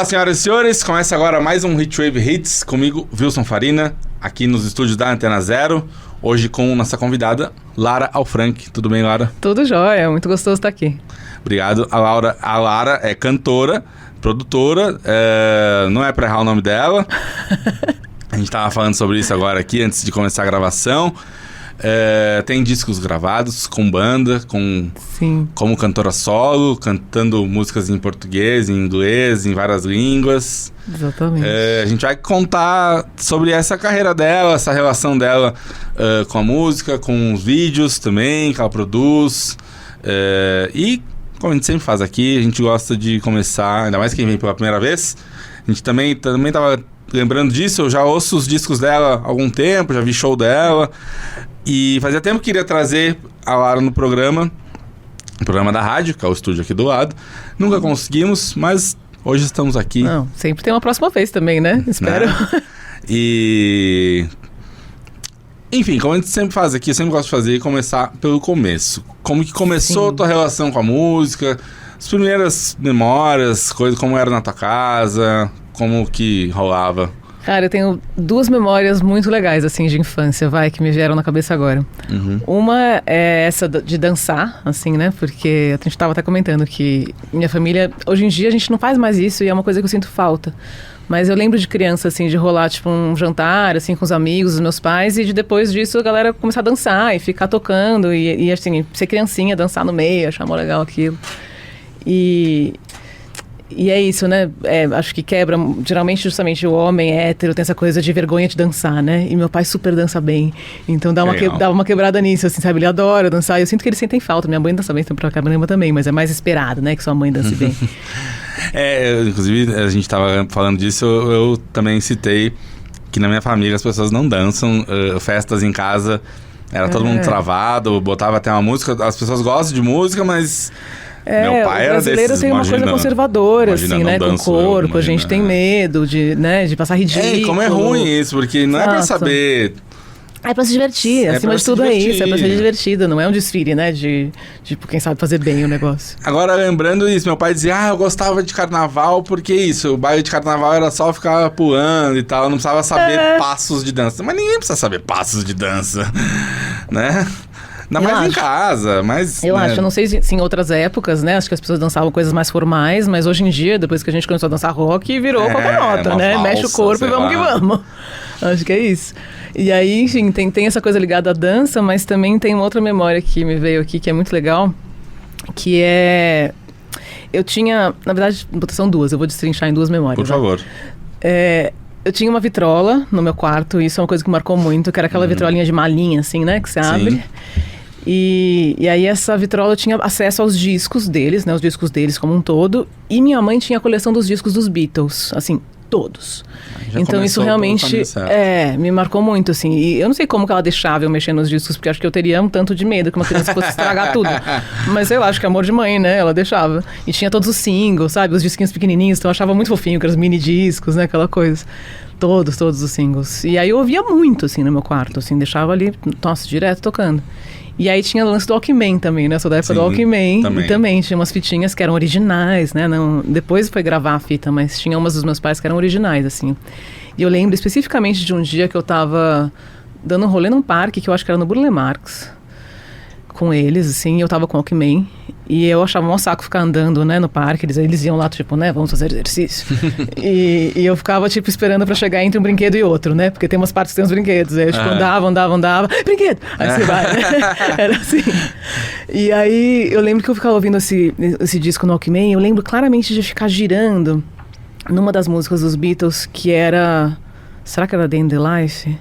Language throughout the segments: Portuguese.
Fala, senhoras e senhores, começa agora mais um Hitwave Hits, comigo, Wilson Farina, aqui nos estúdios da Antena Zero, hoje com nossa convidada, Lara Alfranc. Tudo bem, Lara? Tudo jóia, muito gostoso estar aqui. Obrigado. A Lara é cantora, produtora, não é pra errar o nome dela. A gente tava falando sobre isso agora aqui, antes de começar a gravação. Tem discos gravados com banda, como cantora solo, cantando músicas em português, em inglês, em várias línguas. Exatamente. A gente vai contar sobre essa carreira dela, essa relação dela com a música, com os vídeos também que ela produz. E, como a gente sempre faz aqui, a gente gosta de começar, ainda mais quem vem pela primeira vez. A gente também tava lembrando disso, eu já ouço os discos dela há algum tempo, já vi show dela. E fazia tempo que queria trazer a Lara no programa da rádio, que é o estúdio aqui do lado. Nunca conseguimos, mas hoje estamos aqui. Não, sempre tem uma próxima vez também, né? Espero. E... Enfim, como a gente sempre faz aqui, eu sempre gosto de fazer, começar pelo começo. Como que começou a tua relação com a música, as primeiras memórias, coisas como era na tua casa, como que rolava. Cara, eu tenho duas memórias muito legais, assim, de infância, que me vieram na cabeça agora. Uhum. Uma é essa de dançar, assim, né? Porque a gente estava até comentando que minha família, hoje em dia, a gente não faz mais isso e é uma coisa que eu sinto falta. Mas eu lembro de criança, assim, de rolar, tipo, um jantar, assim, com os amigos, os meus pais, e depois disso a galera começar a dançar e ficar tocando e assim, ser criancinha, dançar no meio, achar mó legal aquilo. E é isso, né? Acho que quebra, geralmente, justamente o homem hétero tem essa coisa de vergonha de dançar, né? E meu pai super dança bem. Então dá uma quebrada nisso, assim, sabe? Ele adora dançar. E eu sinto que eles sentem falta. Minha mãe dança bem pra caramba também, mas é mais esperado, né? Que sua mãe dance bem. Inclusive, a gente tava falando disso, eu também citei que na minha família as pessoas não dançam. Festas em casa, era todo mundo travado, botava até uma música. As pessoas gostam de música, mas... Meu pai era desses, o brasileiro tem uma coisa conservadora, assim, né? Com o corpo, a gente tem medo de passar ridículo. Como é ruim isso, porque não é pra saber... É pra se divertir, acima de tudo é isso, é pra ser divertido, não é um desfile, né? De quem sabe fazer bem o negócio. Agora, lembrando isso, meu pai dizia, eu gostava de carnaval, porque isso, o baile de carnaval era só ficar pulando e tal, não precisava saber passos de dança. Mas ninguém precisa saber passos de dança, né? Ainda mais em casa, mas... Eu acho, eu não sei se em outras épocas, né? Acho que as pessoas dançavam coisas mais formais, mas hoje em dia, depois que a gente começou a dançar rock, virou qualquer nota, né? Valsa, mexe o corpo e vamos que vamos. Acho que é isso. E aí, enfim, tem essa coisa ligada à dança, mas também tem uma outra memória que me veio aqui, que é muito legal, que é... Eu tinha, na verdade, são duas, eu vou destrinchar em duas memórias. Por favor. Eu tinha uma vitrola no meu quarto, e isso é uma coisa que marcou muito, que era aquela vitrolinha de malinha, assim, né? Que você abre. E aí essa vitrola tinha acesso aos discos deles, né? Os discos deles como um todo. E minha mãe tinha a coleção dos discos dos Beatles, assim, todos. Então isso realmente me marcou muito, assim. E eu não sei como que ela deixava eu mexer nos discos, porque acho que eu teria um tanto de medo que uma criança fosse estragar tudo. Mas sei lá, acho que é amor de mãe, né? Ela deixava. E tinha todos os singles, sabe? Os disquinhos pequenininhos, então eu achava muito fofinho, aqueles mini discos, né? Aquela coisa. Todos os singles. E aí eu ouvia muito, assim, no meu quarto, assim. Deixava ali, nossa, direto tocando. E aí tinha o lance do Walkman também, né? Eu sou da época do Walkman. E também tinha umas fitinhas que eram originais, né? Não, depois foi gravar a fita, mas tinha umas dos meus pais que eram originais, assim. E eu lembro especificamente de um dia que eu tava dando um rolê num parque, que eu acho que era no Burle Marx, com eles, assim, eu tava com o Walkman. E eu achava um saco ficar andando, né, no parque. Eles iam lá, tipo, né, vamos fazer exercício. e eu ficava, tipo, esperando pra chegar entre um brinquedo e outro, né? Porque tem umas partes que tem uns brinquedos. Aí eu, tipo, andava. Brinquedo! Aí você vai, né? Era assim. E aí, eu lembro que eu ficava ouvindo esse disco no Walkman. Eu lembro claramente de ficar girando numa das músicas dos Beatles, que era... Será que era Day in the Life?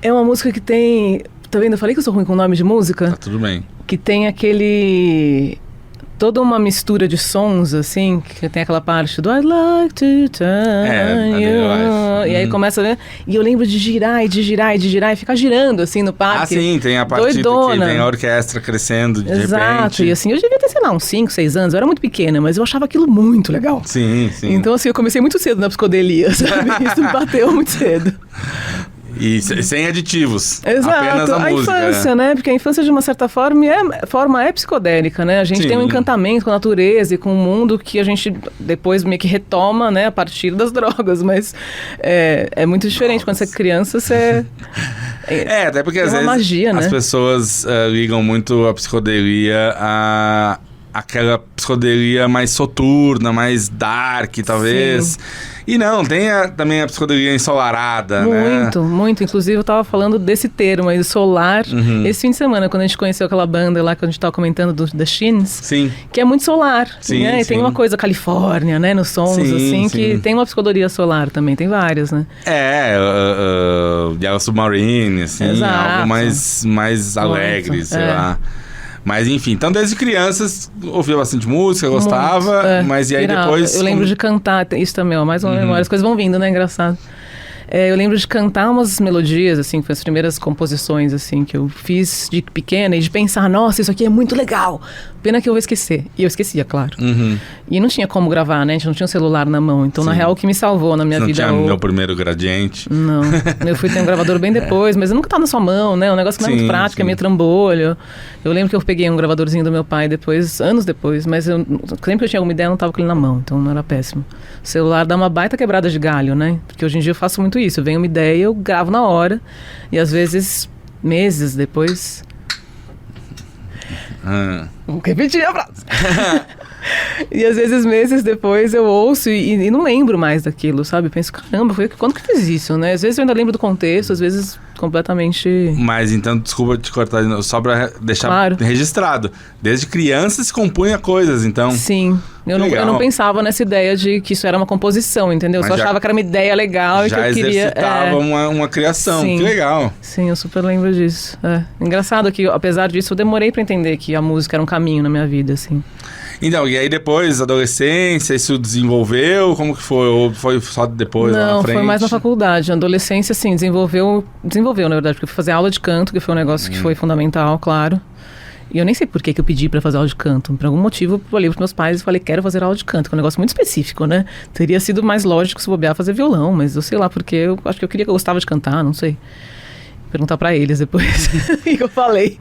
É uma música que tem... Tá vendo? Eu falei que eu sou ruim com nome de música. Tá tudo bem. Que tem aquele... Toda uma mistura de sons, assim, que tem aquela parte do I'd like to turn you. E aí começa, né? E eu lembro de girar e ficar girando, assim, no parque. Sim, tem a parte que vem a orquestra crescendo de repente. E assim, eu devia ter, sei lá, uns 5, 6 anos. Eu era muito pequena, mas eu achava aquilo muito legal. Sim. Então, assim, eu comecei muito cedo na psicodelia, sabe? Isso me bateu muito cedo. E sem aditivos. Exato. Apenas a música. A infância, né? Porque a infância, de uma certa forma, é psicodélica, né? A gente tem um encantamento com a natureza e com o mundo que a gente depois meio que retoma, né? A partir das drogas. Mas é muito diferente. Quando você é criança, você... até porque às vezes magia, as né? pessoas ligam muito a psicodelia a aquela psicodelia mais soturna, mais dark, talvez. Sim. E não, tem também a psicodelia ensolarada, né? Muito. Inclusive, eu tava falando desse termo aí, solar, esse fim de semana, quando a gente conheceu aquela banda lá que a gente tava comentando do The Shins. Sim. Que é muito solar, sim, né? E sim. tem uma coisa Califórnia, né? Nos sons, que tem uma psicodelia solar também, tem várias, né? Yellow Submarine, assim, exato. Algo mais alegre, sei lá. Mas enfim, então desde crianças ouvia bastante música, gostava, mas e aí depois... Eu lembro de cantar, isso também, mais uma memória, as coisas vão vindo, né? Engraçado. Eu lembro de cantar umas melodias, assim, foi as primeiras composições, assim, que eu fiz de pequena e de pensar, nossa, isso aqui é muito legal. Pena que eu vou esquecer. E eu esquecia, claro. E não tinha como gravar, né? A gente não tinha um celular na mão. Então, na real, o que me salvou na minha vida... Não tinha meu primeiro gradiente? Não. Eu fui ter um gravador bem depois, mas nunca tá na sua mão, né? Um negócio que não é muito prático, é meio trambolho. Eu lembro que eu peguei um gravadorzinho do meu pai depois, anos depois, mas sempre que eu tinha alguma ideia, eu não tava com ele na mão, então não era péssimo. O celular dá uma baita quebrada de galho, né? Porque hoje em dia eu faço muito isso. Eu venho uma ideia, eu gravo na hora. E às vezes, meses depois... Vou repetir a frase. E às vezes, meses depois, eu ouço e não lembro mais daquilo, sabe? Eu penso, caramba, quando que eu fiz isso, né? Às vezes eu ainda lembro do contexto, às vezes completamente... Mas então, desculpa te cortar, só pra deixar registrado. Desde criança se compunha coisas, então... Sim. Eu não pensava nessa ideia de que isso era uma composição, entendeu? Eu só achava que era uma ideia legal e que eu queria... Já exercitava uma criação, sim, que legal. Sim, eu super lembro disso. Engraçado que, apesar disso, eu demorei pra entender que a música era um caminho na minha vida, assim. Então, e aí depois, adolescência, isso desenvolveu? Como que foi? Ou foi só depois, lá na frente? Não, foi mais na faculdade. A adolescência, assim, desenvolveu, na verdade, porque eu fui fazer aula de canto, que foi um negócio que foi fundamental, claro. E eu nem sei por que eu pedi pra fazer aula de canto. Por algum motivo, eu olhei pros meus pais e falei, quero fazer aula de canto, que é um negócio muito específico, né? Teria sido mais lógico se bobear fazer violão, mas eu sei lá porque, eu acho que eu gostava de cantar, não sei. Perguntar pra eles depois. E eu falei.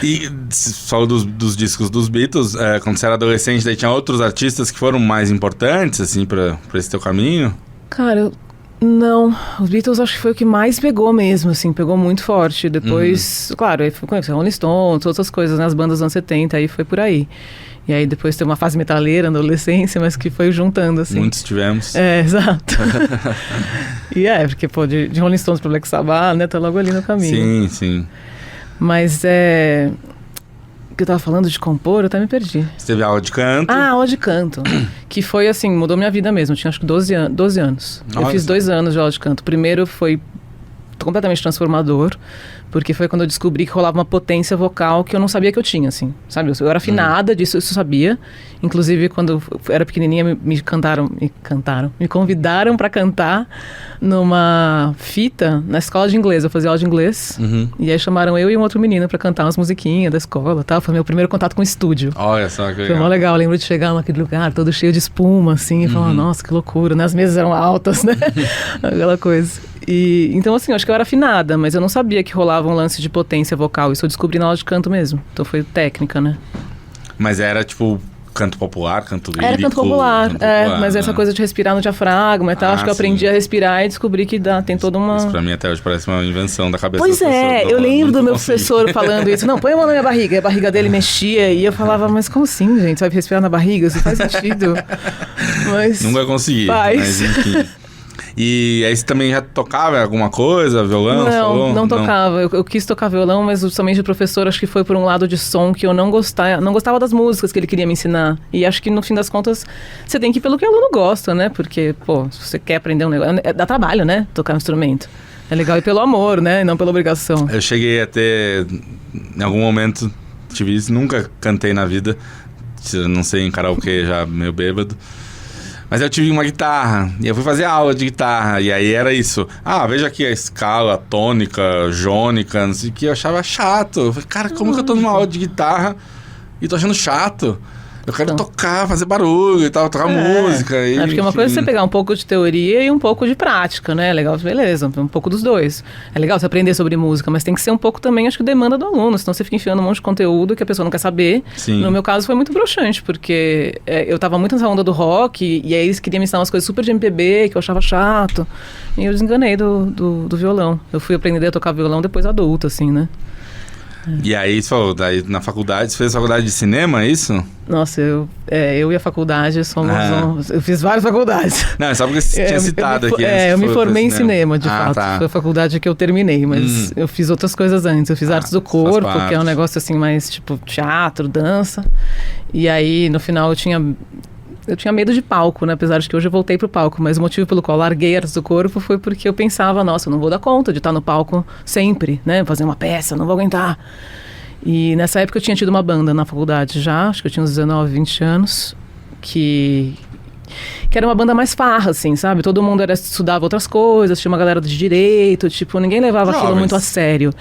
E você falou dos discos dos Beatles. Quando você era adolescente, daí tinha outros artistas que foram mais importantes, assim, pra esse teu caminho? Cara, não. Os Beatles acho que foi o que mais pegou mesmo, assim. Pegou muito forte. Depois, claro, aí fui conhecer Rolling Stones, todas essas coisas, né? As bandas dos anos 70, aí foi por aí. E aí depois teve uma fase metaleira na adolescência, mas que foi juntando, assim. Muitos tivemos. Exato. E porque, pô, de Rolling Stones pro Black Sabbath, né, tá logo ali no caminho. Sim, sim. Mas o que eu tava falando de compor, eu até me perdi. Você teve aula de canto? Aula de canto. Que foi, assim, mudou minha vida mesmo. Eu tinha acho que 12 anos. Eu fiz 2 anos de aula de canto. O primeiro foi completamente transformador, porque foi quando eu descobri que rolava uma potência vocal que eu não sabia que eu tinha, assim, sabe? Eu era afinada disso, isso eu sabia. Inclusive, quando eu era pequenininha, me convidaram para cantar numa fita na escola de inglês. Eu fazia aula de inglês, e aí chamaram eu e um outro menino para cantar umas musiquinhas da escola e tal. Foi meu primeiro contato com o estúdio. Olha só que legal. Foi mó legal. Eu lembro de chegar naquele lugar todo cheio de espuma, assim, e falar, nossa, que loucura, né? As mesas eram altas, né? Aquela coisa. E, então, assim, eu acho que eu era afinada, mas eu não sabia que rolava um lance de potência vocal. Isso eu descobri na aula de canto mesmo. Então foi técnica, né? Mas era, tipo, canto popular, canto lírico? Era canto popular, mas essa coisa de respirar no diafragma e tal. Acho que eu aprendi a respirar e descobri que tem toda uma... Isso pra mim até hoje parece uma invenção da cabeça Pois do professor. Eu lembro do meu professor falando isso. Não, põe a mão na minha barriga. E a barriga dele mexia e eu falava, mas como assim, gente? Você vai respirar na barriga? Isso faz sentido. Mas... Nunca consegui, mas enfim... E aí você também já tocava alguma coisa, violão? Não tocava. Eu quis tocar violão, mas justamente o professor acho que foi por um lado de som que eu não gostava das músicas que ele queria me ensinar. E acho que no fim das contas você tem que ir pelo que o aluno gosta, né? Porque, pô, se você quer aprender um negócio... Dá trabalho, né? Tocar um instrumento. É legal ir pelo amor, né? E não pela obrigação. Eu cheguei a ter... Em algum momento tive isso. Nunca cantei na vida. Não sei, em karaokê já meio bêbado. Mas eu tive uma guitarra, e eu fui fazer aula de guitarra, e aí era isso. Veja aqui a escala tônica, jônica, não sei o que, eu achava chato. Eu falei, cara, como que eu tô numa aula de guitarra e tô achando chato? Eu quero tocar, fazer barulho e tal, tocar música. E, porque uma coisa é você pegar um pouco de teoria e um pouco de prática, né? Legal, beleza, um pouco dos dois. É legal você aprender sobre música, mas tem que ser um pouco também, acho que demanda do aluno, senão você fica enfiando um monte de conteúdo que a pessoa não quer saber. Sim. No meu caso foi muito broxante, porque eu tava muito nessa onda do rock, e aí eles queriam me ensinar umas coisas super de MPB, que eu achava chato, e eu desenganei do violão. Eu fui aprender a tocar violão depois adulta, assim, né? E aí, você falou, daí na faculdade, você fez faculdade de cinema, é isso? Nossa, eu e a faculdade somos... eu fiz várias faculdades. Não, é só porque você tinha citado aqui. Eu me formei em cinema, de fato. Tá. Foi a faculdade que eu terminei, mas eu fiz outras coisas antes. Eu fiz artes do corpo, que é um negócio assim mais tipo teatro, dança. E aí, no final, eu tinha medo de palco, né? Apesar de que hoje eu voltei pro palco. Mas o motivo pelo qual eu larguei artes do corpo foi porque eu pensava, nossa, eu não vou dar conta de estar no palco sempre, né? Fazer uma peça, não vou aguentar. E nessa época eu tinha tido uma banda na faculdade já, acho que eu tinha uns 19, 20 anos, que era uma banda mais farra, assim, sabe? Todo mundo estudava outras coisas, tinha uma galera de direito, tipo, ninguém levava aquilo muito a sério.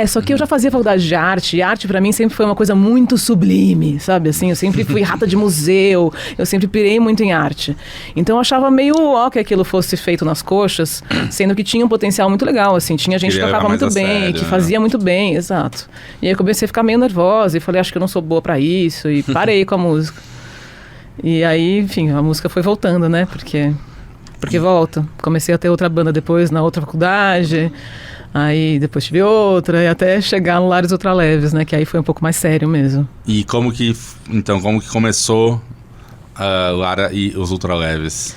Só que eu já fazia faculdade de arte, e arte pra mim sempre foi uma coisa muito sublime, sabe? Assim, eu sempre fui rata de museu, eu sempre pirei muito em arte. Então eu achava meio que aquilo fosse feito nas coxas, sendo que tinha um potencial muito legal, assim, tinha gente que tocava muito bem, sério, que fazia muito bem, exato. E aí eu comecei a ficar meio nervosa e falei, acho que eu não sou boa pra isso, e parei com a música. E aí, enfim, a música foi voltando, né? Porque volta. Comecei a ter outra banda depois, na outra faculdade. Aí depois tive outra, e até chegar no Lares Ultraleves, né? Que aí foi um pouco mais sério mesmo. E como que começou Lara e os Ultraleves?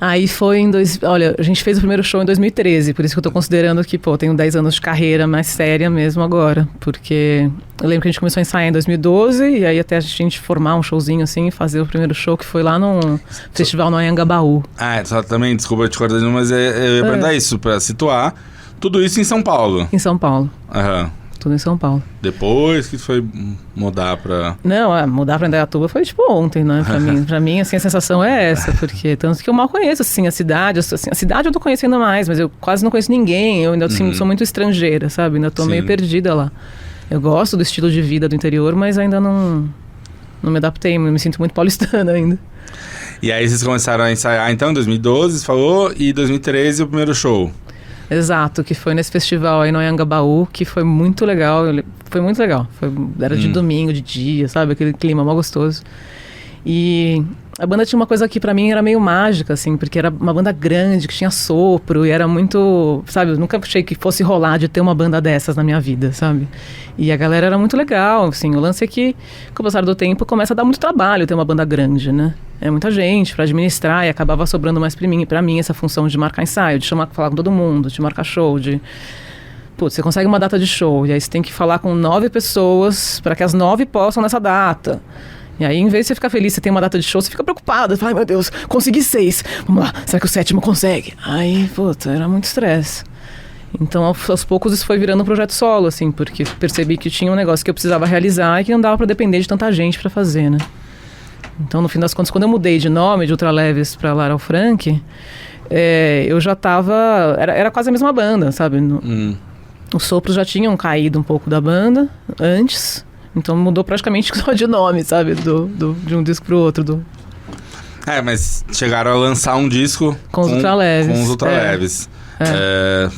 Aí foi olha, a gente fez o primeiro show em 2013, por isso que eu tô considerando que, tenho 10 anos de carreira mais séria mesmo agora. Porque eu lembro que a gente começou a ensaiar em 2012, e aí até a gente formar um showzinho assim, e fazer o primeiro show, que foi lá num festival no Anhangabaú. Só também, desculpa te cortar, mas eu ia perguntar isso, pra situar. Tudo isso em São Paulo? Em São Paulo. Aham. Tudo em São Paulo. Depois que foi mudar pra... Não, mudar pra Indaiatuba foi tipo ontem, né? Pra mim, assim, a sensação é essa, porque tanto que eu mal conheço, assim, a cidade. Assim, a cidade eu tô conhecendo mais, mas eu quase não conheço ninguém. Eu ainda assim, sou muito estrangeira, sabe? Ainda tô meio perdida lá. Eu gosto do estilo de vida do interior, mas ainda não me adaptei, me sinto muito paulistana ainda. E aí vocês começaram a ensaiar, então, em 2012, você falou, e 2013 o primeiro show. Exato, que foi nesse festival aí no Anhangabaú, que foi muito legal. Foi muito legal. Era de domingo, de dia, sabe? Aquele clima mó gostoso. E a banda tinha uma coisa que pra mim era meio mágica, assim, porque era uma banda grande, que tinha sopro, e era muito, sabe? Eu nunca achei que fosse rolar de ter uma banda dessas na minha vida, sabe? E a galera era muito legal, assim. O lance é que, com o passar do tempo, começa a dar muito trabalho ter uma banda grande, né? É muita gente pra administrar, e acabava sobrando mais pra mim essa função de marcar ensaio, de falar com todo mundo, de marcar show, Putz, você consegue uma data de show, e aí você tem que falar com 9 pessoas para que as 9 possam nessa data. E aí, em vez de você ficar feliz, você tem uma data de show, você fica preocupado. Fala, ai meu Deus, consegui 6. Vamos lá, será que o 7º consegue? Aí, puta, era muito estresse. Então, aos poucos, isso foi virando um projeto solo, assim, porque percebi que tinha um negócio que eu precisava realizar e que não dava pra depender de tanta gente pra fazer, né? Então, no fim das contas, quando eu mudei de nome, de Ultraleves pra Lara Frank, eu já tava... Era quase a mesma banda, sabe? Os sopros já tinham caído um pouco da banda antes... Então mudou praticamente só de nome, sabe? De um disco pro outro. Mas chegaram a lançar um disco com os Ultraleves.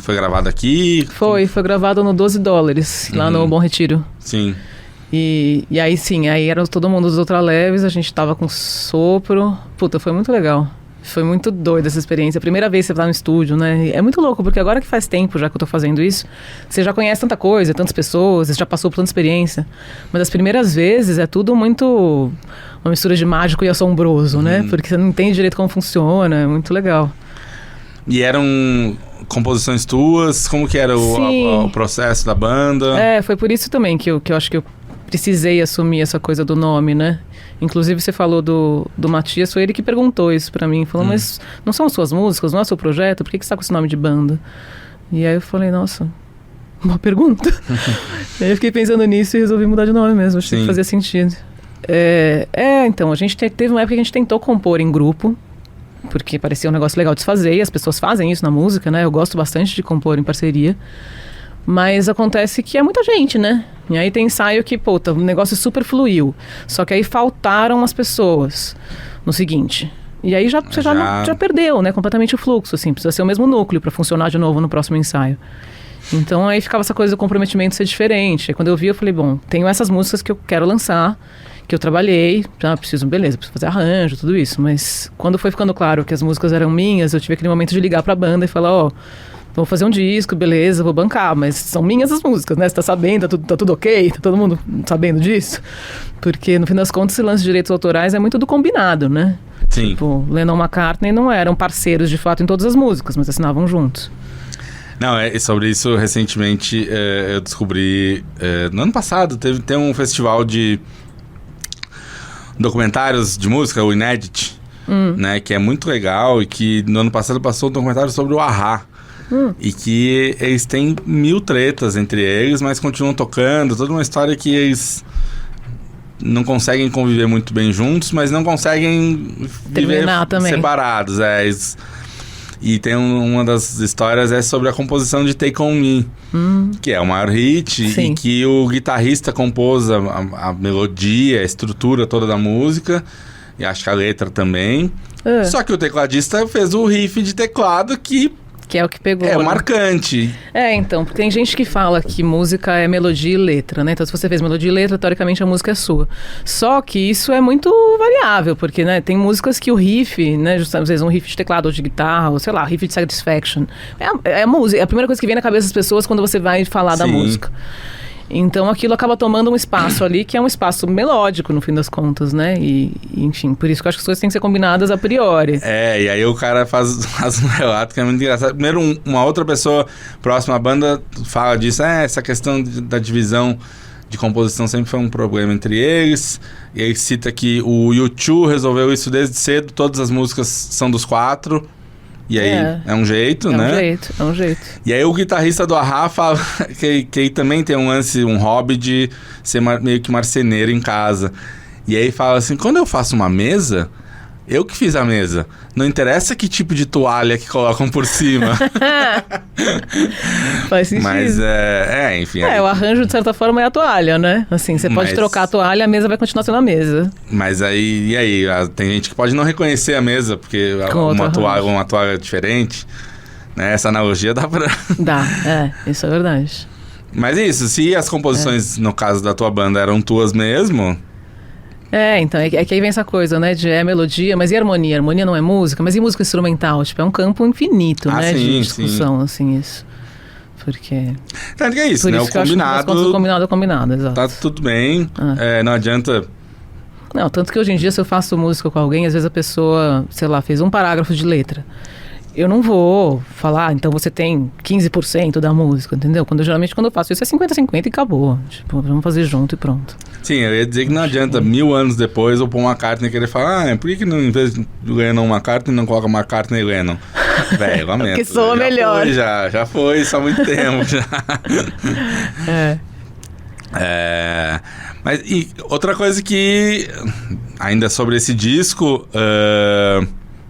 Foi gravado aqui? Foi gravado no $12, lá no Bom Retiro. Sim. E aí sim, aí era todo mundo dos Ultraleves, a gente tava com sopro. Puta, foi muito legal. Foi muito doida essa experiência. A primeira vez que você tá no estúdio, né? É muito louco, porque agora que faz tempo já que eu tô fazendo isso, você já conhece tanta coisa, tantas pessoas, você já passou por tanta experiência. Mas as primeiras vezes é tudo muito... uma mistura de mágico e assombroso, né? Porque você não entende direito como funciona, é muito legal. E eram composições tuas? Como que era o processo da banda? Foi por isso também que eu acho que eu precisei assumir essa coisa do nome, né? Inclusive, você falou do Matias, foi ele que perguntou isso pra mim. Falou, mas não são as suas músicas, não é o seu projeto? Por que você tá com esse nome de banda? E aí eu falei, nossa, uma pergunta. E aí eu fiquei pensando nisso e resolvi mudar de nome mesmo. Achei que fazia sentido. Então, a gente teve uma época que a gente tentou compor em grupo, porque parecia um negócio legal de se fazer, e as pessoas fazem isso na música, né? Eu gosto bastante de compor em parceria. Mas acontece que é muita gente, né? E aí tem ensaio que, o negócio super fluiu. Só que aí faltaram as pessoas no seguinte. E aí você já perdeu, né? Completamente o fluxo, assim. Precisa ser o mesmo núcleo para funcionar de novo no próximo ensaio. Então aí ficava essa coisa do comprometimento ser diferente. Aí quando eu vi, eu falei, bom, tenho essas músicas que eu quero lançar, que eu trabalhei, preciso fazer arranjo, tudo isso. Mas quando foi ficando claro que as músicas eram minhas, eu tive aquele momento de ligar pra banda e falar, vou fazer um disco, beleza, vou bancar, mas são minhas as músicas, né? Você tá sabendo, tá tudo ok? Tá todo mundo sabendo disso? Porque, no fim das contas, esse lance de direitos autorais é muito do combinado, né? Sim. Tipo, Lennon e McCartney não eram parceiros, de fato, em todas as músicas, mas assinavam juntos. Não, sobre isso, recentemente, eu descobri... no ano passado, tem um festival de documentários de música, o Inédit, né? Que é muito legal e que no ano passado passou um documentário sobre o A-ha. E que eles têm 1000 tretas entre eles, mas continuam tocando. Toda uma história que eles não conseguem conviver muito bem juntos, mas não conseguem viver separados. E tem uma das histórias sobre a composição de Take On Me, que é o maior hit. Sim. E que o guitarrista compôs a melodia, a estrutura toda da música, e acho que a letra também. Só que o tecladista fez o riff de teclado que é o que pegou. É marcante. Então, porque tem gente que fala que música é melodia e letra, né? Então, se você fez melodia e letra, teoricamente a música é sua. Só que isso é muito variável, porque, né, tem músicas que o riff, né, às vezes um riff de teclado ou de guitarra, ou sei lá, riff de Satisfaction. É a música, é a primeira coisa que vem na cabeça das pessoas quando você vai falar da música. Então aquilo acaba tomando um espaço ali que é um espaço melódico, no fim das contas, né? E enfim, por isso que eu acho que as coisas têm que ser combinadas a priori. E aí o cara faz um relato que é muito engraçado. Primeiro, uma outra pessoa próxima à banda fala disso. Essa questão da divisão de composição sempre foi um problema entre eles. E aí cita que o U2 resolveu isso desde cedo, todas as músicas são dos 4. E aí, é um jeito, né? É um jeito. E aí o guitarrista do A-ha fala que também tem um hobby de ser meio que marceneiro em casa. E aí fala assim, quando eu faço uma mesa, eu que fiz a mesa. Não interessa que tipo de toalha que colocam por cima. Faz sentido. Mas, enfim... o arranjo, de certa forma, é a toalha, né? Assim, você pode trocar a toalha, a mesa vai continuar sendo a mesa. Mas aí, tem gente que pode não reconhecer a mesa, porque uma toalha diferente, né? Essa analogia dá pra... Dá, isso é verdade. Mas isso, se as composições, no caso da tua banda, eram tuas mesmo... Então, é que aí vem essa coisa, né, de melodia, mas e harmonia? Harmonia não é música, mas e música instrumental? Tipo, é um campo infinito, né, de discussão, assim, isso. Porque... Tanto que é isso, né, o combinado... O combinado, exato. Tá tudo bem, não adianta... Não, tanto que hoje em dia, se eu faço música com alguém, às vezes a pessoa, sei lá, fez um parágrafo de letra. Eu não vou falar, então você tem 15% da música, entendeu? Geralmente quando eu faço isso é 50-50 e acabou. Tipo, vamos fazer junto e pronto. Sim, eu ia dizer que não adianta 1000 anos depois o Paul McCartney querer falar, por que não, em vez de Lennon McCartney, não coloca McCartney e Lennon? Velho, lamento. Porque soa melhor. Já foi, isso há muito tempo. Já. Mas e outra coisa que, ainda sobre esse disco...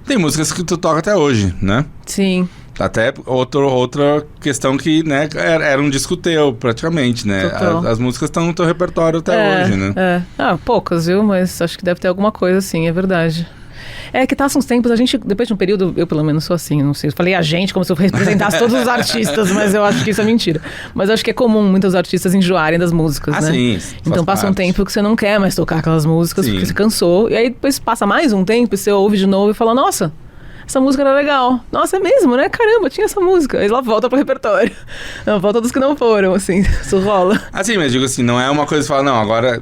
tem músicas que tu toca até hoje, né? Sim. Até outra questão que, né, era um disco teu, praticamente, né? As músicas estão no teu repertório até hoje, né? Poucas, viu? Mas acho que deve ter alguma coisa assim, é verdade. É que uns tempos, a gente, depois de um período, eu pelo menos sou assim, não sei, eu falei a gente como se eu representasse todos os artistas, mas eu acho que isso é mentira. Mas eu acho que é comum muitos artistas enjoarem das músicas, né? Sim. Então passa um tempo que você não quer mais tocar aquelas músicas, porque você cansou, e aí depois passa mais um tempo e você ouve de novo e fala, nossa, essa música era legal. Nossa, é mesmo, né? Caramba, tinha essa música. Aí ela volta pro repertório. Não, volta dos que não foram, assim, isso rola. Assim, mas digo assim, não é uma coisa que fala, não, agora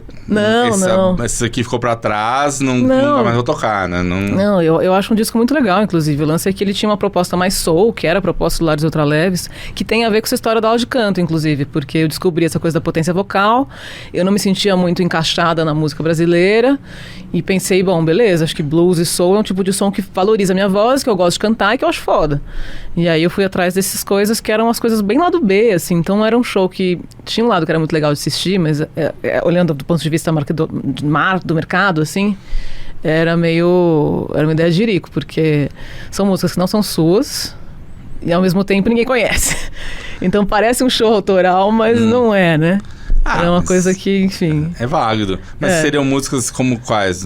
esse aqui ficou pra trás, nunca mais vou tocar, né? Não, eu acho um disco muito legal, inclusive. O lance é que ele tinha uma proposta mais soul, que era a proposta do Lares Ultraleves, que tem a ver com essa história da aula de canto, inclusive, porque eu descobri essa coisa da potência vocal, eu não me sentia muito encaixada na música brasileira, e pensei, bom, beleza, acho que blues e soul é um tipo de som que valoriza a minha voz, que eu gosto de cantar e que eu acho foda. E aí eu fui atrás dessas coisas que eram as coisas bem lado B, assim. Então não era um show que... Tinha um lado que era muito legal de assistir, mas olhando do ponto de vista do mercado, assim, era uma ideia de jirico, porque são músicas que não são suas, e ao mesmo tempo ninguém conhece. Então parece um show autoral, mas não é, né? É uma coisa que, enfim... É válido. Mas seriam músicas como quais?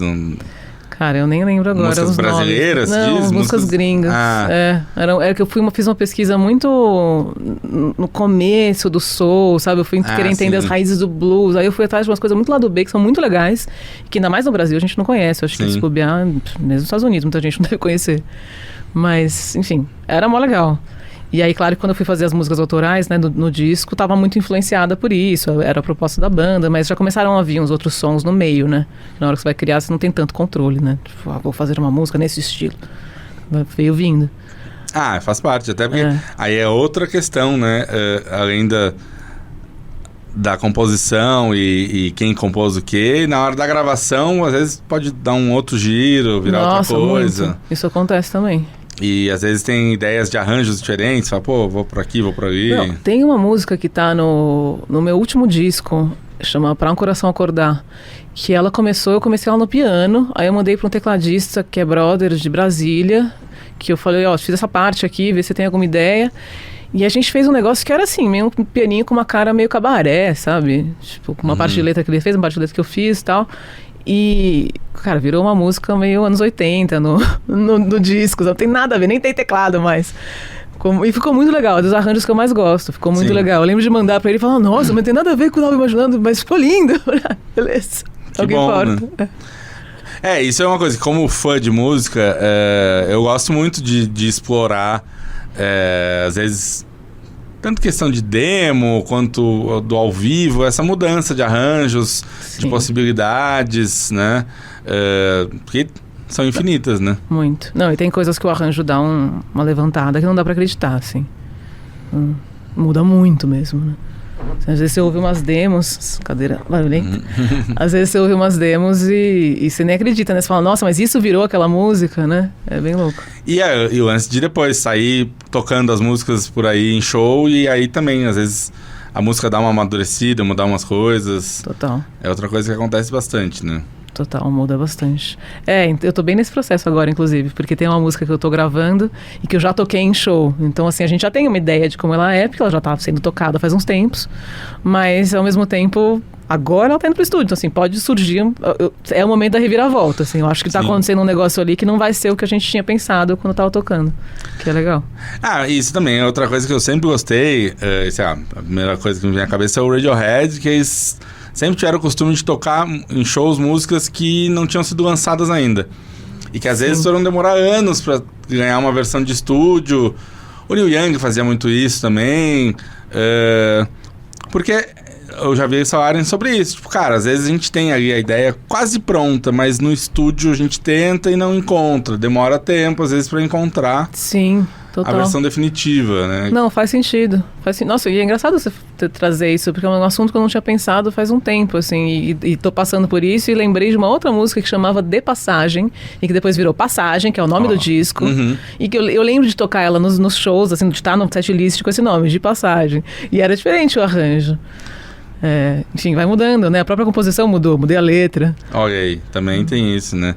Cara, eu nem lembro agora. Músicas os brasileiras? nomes. Não, músicas gringas. Era que eu fiz uma pesquisa muito no começo do soul, sabe? Eu fui querer entender as raízes do blues. Aí eu fui atrás de umas coisas muito lá do B, que são muito legais, que ainda mais no Brasil a gente não conhece. Eu acho que se bobear, mesmo nos Estados Unidos, muita gente não deve conhecer. Mas, enfim, era mó legal. E aí, claro que quando eu fui fazer as músicas autorais, né, no disco, estava muito influenciada por isso, era a proposta da banda, mas já começaram a vir uns outros sons no meio, né? Na hora que você vai criar, você não tem tanto controle, né? Tipo, vou fazer uma música nesse estilo. Veio vindo. Faz parte, até porque aí é outra questão, né? Além da composição e quem compôs o quê, e na hora da gravação, às vezes pode dar um outro giro, virar outra coisa. Muito. Isso acontece também. E às vezes tem ideias de arranjos diferentes, fala, pô, vou por aqui, vou por ali. Não, tem uma música que tá no meu último disco, chama Pra um Coração Acordar, que eu comecei ela no piano, aí eu mandei pra um tecladista que é brother de Brasília, que eu falei, fiz essa parte aqui, vê se tem alguma ideia. E a gente fez um negócio que era assim, meio um pianinho com uma cara meio cabaré, sabe? Tipo, com uma parte de letra que ele fez, uma parte de letra que eu fiz e tal. E, cara, virou uma música meio anos 80 no disco, não tem nada a ver, nem tem teclado mais. E ficou muito legal, é dos arranjos que eu mais gosto, ficou muito legal. Eu lembro de mandar pra ele e falar, nossa, mas não tem nada a ver com o que eu tava imaginando, mas ficou lindo. Beleza, que bom, importa. Né? Isso é uma coisa, como fã de música, eu gosto muito de explorar, às vezes... Tanto questão de demo, quanto do ao vivo, essa mudança de arranjos, de possibilidades, né? Porque são infinitas, né? Muito. Não, e tem coisas que o arranjo dá uma levantada que não dá pra acreditar, assim. Muda muito mesmo, né? Às vezes você ouve umas demos... Cadeira barulhenta. Às vezes você ouve umas demos e você nem acredita, né? Você fala, nossa, mas isso virou aquela música, né? É bem louco. E o lance de depois sair tocando as músicas por aí em show, e aí também, às vezes, a música dá uma amadurecida, mudar umas coisas. Total. É outra coisa que acontece bastante, né? Total, muda bastante. Eu tô bem nesse processo agora, inclusive, porque tem uma música que eu tô gravando e que eu já toquei em show. Então, assim, a gente já tem uma ideia de como ela é, porque ela já tá sendo tocada faz uns tempos, mas, ao mesmo tempo, agora ela tá indo pro estúdio. Então, assim, pode surgir... É o momento da reviravolta, assim. Eu acho que tá acontecendo um negócio ali que não vai ser o que a gente tinha pensado quando tava tocando, que é legal. Isso também é outra coisa que eu sempre gostei. A primeira coisa que me vem à cabeça é o Radiohead, que eles... sempre tiveram o costume de tocar em shows músicas que não tinham sido lançadas ainda. E que às vezes foram demorar anos pra ganhar uma versão de estúdio. O Neil Young fazia muito isso também. Porque eu já vi eles falarem sobre isso. Tipo, cara, às vezes a gente tem ali a ideia quase pronta, mas no estúdio a gente tenta e não encontra. Demora tempo, às vezes, pra encontrar. Sim. Total. A versão definitiva, né? Não, faz sentido. Nossa, e é engraçado você trazer isso, porque é um assunto que eu não tinha pensado faz um tempo, assim, e tô passando por isso, e lembrei de uma outra música que chamava De Passagem, e que depois virou Passagem, que é o nome do disco, e que eu lembro de tocar ela nos shows, assim, de estar no setlist com esse nome, De Passagem, e era diferente o arranjo. Enfim, vai mudando, né? A própria composição mudou, mudei a letra. Olha aí, também tem isso, né?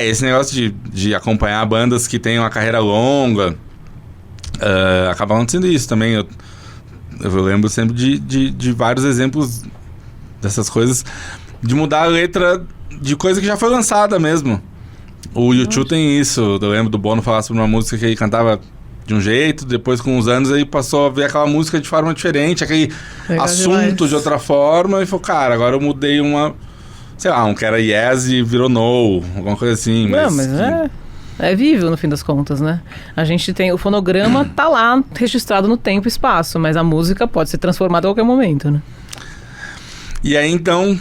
Esse negócio de acompanhar bandas que têm uma carreira longa, acaba acontecendo isso também. Eu lembro sempre de vários exemplos dessas coisas, de mudar a letra de coisa que já foi lançada mesmo. O U2 tem isso. Eu lembro do Bono falar sobre uma música que ele cantava de um jeito, depois com uns anos ele passou a ver aquela música de forma diferente, aquele assunto de outra forma, e falou, cara, agora eu mudei sei lá, um que era yes e virou no, alguma coisa assim. Mas é vível no fim das contas, né? A gente tem, o fonograma tá lá registrado no tempo e espaço, mas a música pode ser transformada a qualquer momento, né? E aí então,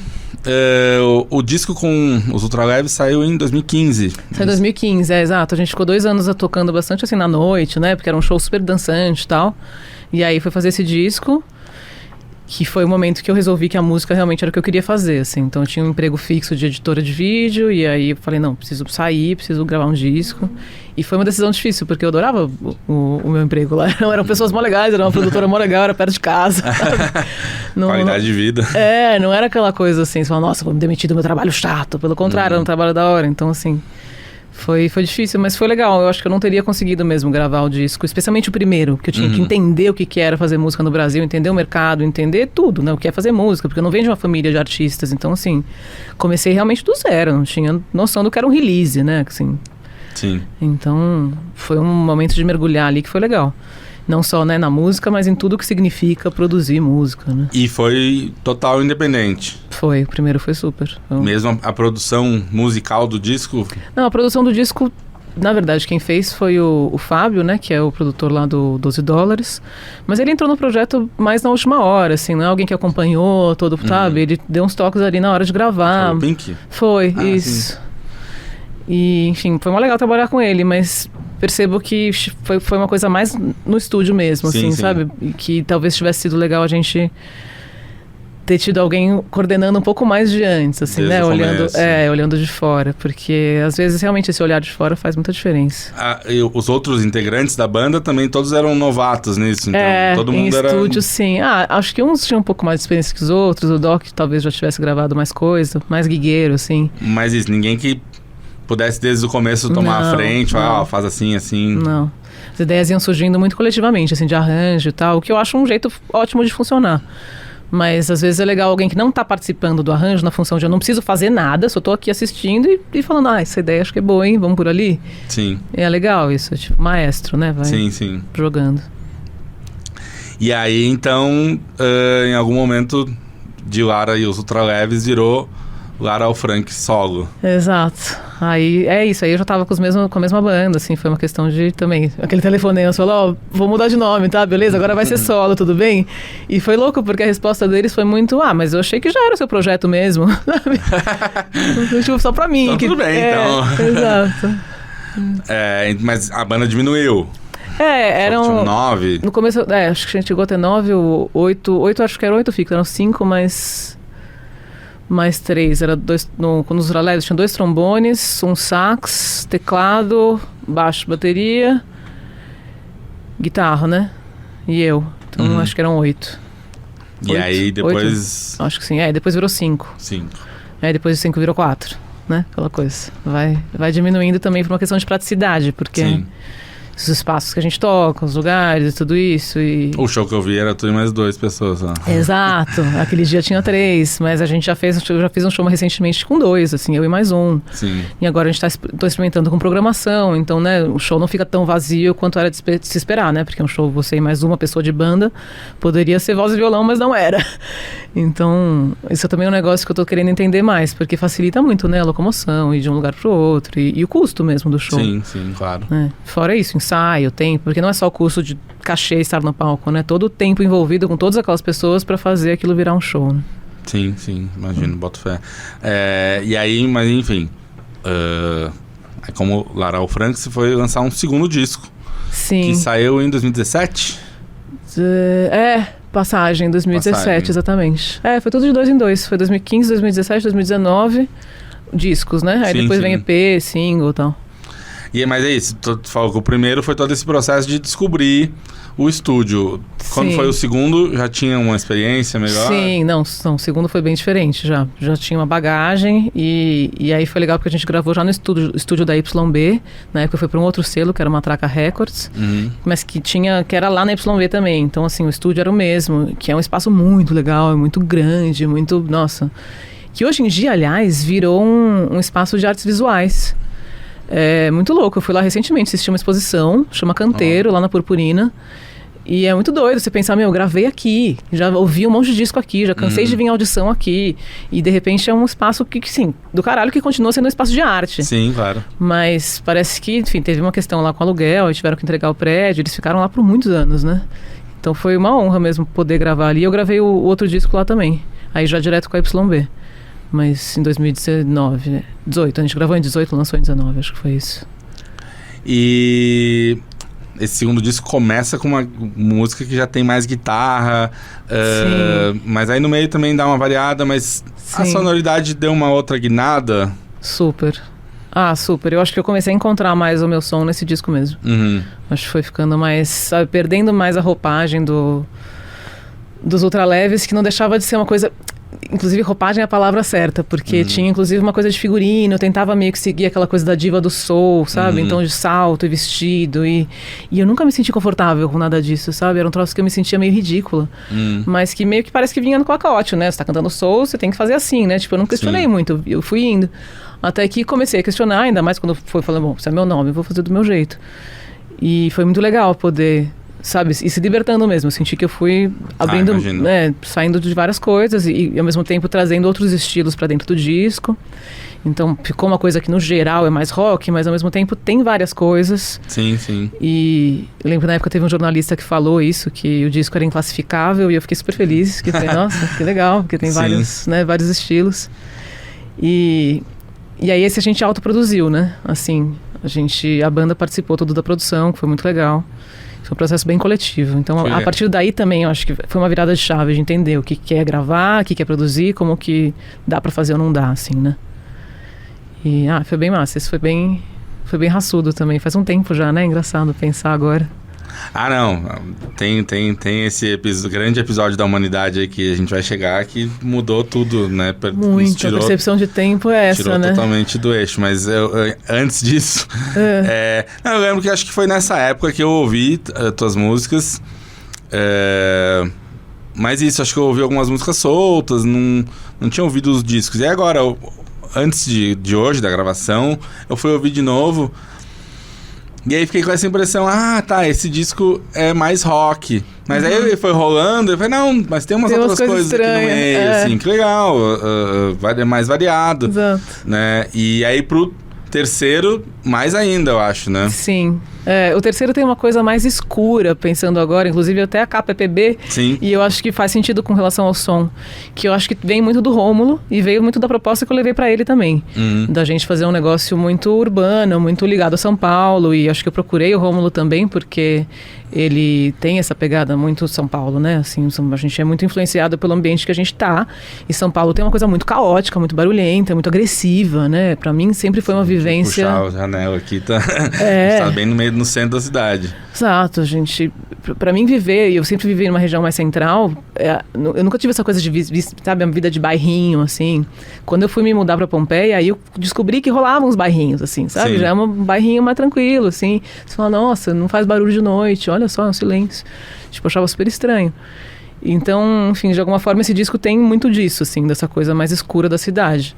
o disco com os Ultraleves saiu em 2015. Saiu em 2015, exato. A gente ficou 2 anos tocando bastante assim na noite, né? Porque era um show super dançante e tal. E aí foi fazer esse disco, que foi o momento que eu resolvi que a música realmente era o que eu queria fazer, assim. Então eu tinha um emprego fixo de editora de vídeo, e aí eu falei, não, preciso sair, preciso gravar um disco. E foi uma decisão difícil, porque eu adorava o meu emprego lá. Eram pessoas mó legais, era uma produtora mó legal, era perto de casa. Qualidade de vida. Não era aquela coisa assim, você fala, nossa, vou me demitir do meu trabalho chato. Pelo contrário, era um trabalho da hora. Então, assim, Foi difícil, mas foi legal. Eu acho que eu não teria conseguido mesmo gravar o disco, especialmente o primeiro, que eu tinha que entender o que era fazer música no Brasil, entender o mercado, entender tudo, né? O que é fazer música, porque eu não venho de uma família de artistas. Então, assim, comecei realmente do zero, não tinha noção do que era um release, né? Assim, Sim. então, foi um momento de mergulhar ali que foi legal. Não só, né, na música, mas em tudo que significa produzir música, né? E foi total independente. Foi, o primeiro foi super. Mesmo a produção musical do disco? Não, a produção do disco, na verdade, quem fez foi o Fábio, né, que é o produtor lá do $12. Mas ele entrou no projeto mais na última hora, assim, não é alguém que acompanhou todo, sabe? Ele deu uns toques ali na hora de gravar. Foi o Pink? Foi, isso. Sim. E, enfim, foi muito legal trabalhar com ele, mas percebo que foi uma coisa mais no estúdio mesmo, sim, assim, sim. sabe? E que talvez tivesse sido legal a gente ter tido alguém coordenando um pouco mais de antes, assim, desde né? Olhando de fora, porque às vezes realmente esse olhar de fora faz muita diferença. E os outros integrantes da banda também todos eram novatos nisso, então todo mundo em era... estúdio, sim. Acho que uns tinham um pouco mais de experiência que os outros, o Doc talvez já tivesse gravado mais coisa, mais guigueiro, assim. Mas isso, ninguém que pudesse desde o começo tomar a frente, falar, faz assim, assim. Não. As ideias iam surgindo muito coletivamente, assim, de arranjo e tal, o que eu acho um jeito ótimo de funcionar. Mas às vezes é legal alguém que não está participando do arranjo na função de eu não preciso fazer nada, só estou aqui assistindo e falando, essa ideia acho que é boa, hein? Vamos por ali? Sim. É legal isso, é tipo maestro, né? Vai sim. jogando. E aí, então, em algum momento de Lara e os Ultraleves virou Lara Al Franc solo. Exato. Aí é isso, aí eu já tava com a mesma banda, assim, foi uma questão de também, aquele telefonema, falou, vou mudar de nome, tá? Beleza, agora vai ser solo, tudo bem? E foi louco, porque a resposta deles foi muito, mas eu achei que já era o seu projeto mesmo, sabe? Tipo, só pra mim. Então, tudo bem, então. Exato. Mas a banda diminuiu. Eram... 9. No começo, acho que a gente chegou a ter 9 ou 8, acho que eram 8 fixos, eram 5, mais 3, era 2, nos Ultraleves tinha 2 trombones, um sax, teclado, baixo, bateria, guitarra, né? E eu. Então acho que eram 8. E 8, aí depois... 8? Acho que sim, depois virou 5. 5. Depois de 5 virou 4, né? Aquela coisa. Vai diminuindo também por uma questão de praticidade, porque... Sim. Os espaços que a gente toca, os lugares e tudo isso. O show que eu vi era tu e mais 2 pessoas lá. Exato. Aquele dia tinha 3, mas a gente eu já fiz um show recentemente com 2, assim, eu e mais 1. Sim. E agora a gente tô experimentando com programação, então, né, o show não fica tão vazio quanto era de se esperar, né? Porque um show, você e mais uma pessoa de banda, poderia ser voz e violão, mas não era. Então, isso é também um negócio que eu tô querendo entender mais, porque facilita muito, né, a locomoção, ir de um lugar pro outro, e o custo mesmo do show. Sim, claro. Fora isso, ensaio, tempo, porque não é só o custo de cachê estar no palco, né? Todo o tempo envolvido com todas aquelas pessoas para fazer aquilo virar um show, né? Sim, imagino, boto fé. E aí, mas enfim, como Lara Al Franc, você foi lançar um segundo disco. Sim. Que saiu em 2017? Passagem, 2017, exatamente. Foi tudo de 2 em 2, foi 2015, 2017, 2019, discos, né? Aí depois vem EP, single e tal. Mas é isso, tu falou que o primeiro foi todo esse processo de descobrir o estúdio. Quando foi o segundo, já tinha uma experiência melhor? Sim, não, o segundo foi bem diferente já. Já tinha uma bagagem e aí foi legal porque a gente gravou já no estúdio da YB. Na época foi para um outro selo, que era Matraca Records, mas que era lá na YB também. Então, assim, o estúdio era o mesmo, que é um espaço muito legal, muito grande, muito... Nossa. Que hoje em dia, aliás, virou um espaço de artes visuais. É muito louco, eu fui lá recentemente assistir uma exposição, chama Canteiro, lá na Purpurina. E é muito doido você pensar, eu gravei aqui, já ouvi um monte de disco aqui, já cansei de vir em audição aqui. E de repente é um espaço que sim, do caralho, que continua sendo um espaço de arte. Sim, claro. Mas parece que, enfim, teve uma questão lá com aluguel, e tiveram que entregar o prédio, eles ficaram lá por muitos anos, né? Então foi uma honra mesmo poder gravar ali. Eu gravei o outro disco lá também, aí já direto com a YB. Mas em 2019, 18, a gente gravou em 18, lançou em 19, acho que foi isso. E esse segundo disco começa com uma música que já tem mais guitarra, mas aí no meio também dá uma variada, mas a sonoridade deu uma outra guinada. Super. Super. Eu acho que eu comecei a encontrar mais o meu som nesse disco mesmo. Acho que foi ficando mais, sabe, perdendo mais a roupagem dos Ultraleves, que não deixava de ser uma coisa... Inclusive, roupagem é a palavra certa, porque tinha, inclusive, uma coisa de figurino. Eu tentava meio que seguir aquela coisa da diva do soul, sabe? Então, de salto e vestido. E eu nunca me senti confortável com nada disso, sabe? Era um troço que eu me sentia meio ridícula. Mas que meio que parece que vinha no pacote, né? Você tá cantando soul, você tem que fazer assim, né? Tipo, eu não questionei muito, eu fui indo. Até que comecei a questionar, ainda mais quando foi falando, bom, esse é meu nome, eu vou fazer do meu jeito. E foi muito legal poder... sabe, e se libertando mesmo. Eu senti que eu fui abrindo, né, saindo de várias coisas e ao mesmo tempo trazendo outros estilos para dentro do disco. Então ficou uma coisa que no geral é mais rock, mas ao mesmo tempo tem várias coisas. Sim, sim. E eu lembro na época teve um jornalista que falou isso, que o disco era inclassificável, e eu fiquei super feliz, que falei, nossa, que legal, porque tem vários, né, vários estilos. E aí esse a gente autoproduziu, né? Assim, a banda participou toda da produção, que foi muito legal. Foi um processo bem coletivo. Então, a partir daí também, eu acho que foi uma virada de chave de entender o que é gravar, o que é produzir, como que dá pra fazer ou não dá, assim, né? E, foi bem massa. Isso foi bem raçudo também. Faz um tempo já, né? Engraçado pensar agora. Não. Tem esse grande episódio da humanidade aí que a gente vai chegar que mudou tudo, né? Muito. A percepção de tempo é essa, tirou né? totalmente do eixo. Mas antes disso... eu lembro que acho que foi nessa época que eu ouvi tuas músicas. Mas isso, acho que eu ouvi algumas músicas soltas, não tinha ouvido os discos. E agora, antes de hoje, da gravação, eu fui ouvir de novo... E aí fiquei com essa impressão, esse disco é mais rock. Mas aí ele foi rolando, eu falei, não, mas tem umas outras coisas aqui no meio, assim, que legal, mais variado. Exato. Né? E aí pro terceiro, mais ainda, eu acho, né? Sim. O terceiro tem uma coisa mais escura, pensando agora, inclusive até a capa é PB. Sim. E eu acho que faz sentido com relação ao som. Que eu acho que vem muito do Rômulo e veio muito da proposta que eu levei pra ele também. Da gente fazer um negócio muito urbano, muito ligado a São Paulo. E acho que eu procurei o Rômulo também, porque ele tem essa pegada muito São Paulo, né? Assim, a gente é muito influenciado pelo ambiente que a gente tá. E São Paulo tem uma coisa muito caótica, muito barulhenta, muito agressiva, né? Pra mim sempre foi uma vivência... Puxar o janela aqui, tá bem no centro da cidade. Exato, pra mim viver, e eu sempre vivi numa região mais central, eu nunca tive essa coisa de, sabe, uma vida de bairrinho, assim. Quando eu fui me mudar pra Pompeia, aí eu descobri que rolavam uns bairrinhos, assim, sabe? Sim. Já é um bairrinho mais tranquilo, assim. Você fala, nossa, não faz barulho de noite, olha só, é um silêncio. Tipo, eu achava super estranho. Então, enfim, de alguma forma esse disco tem muito disso, assim, dessa coisa mais escura da cidade.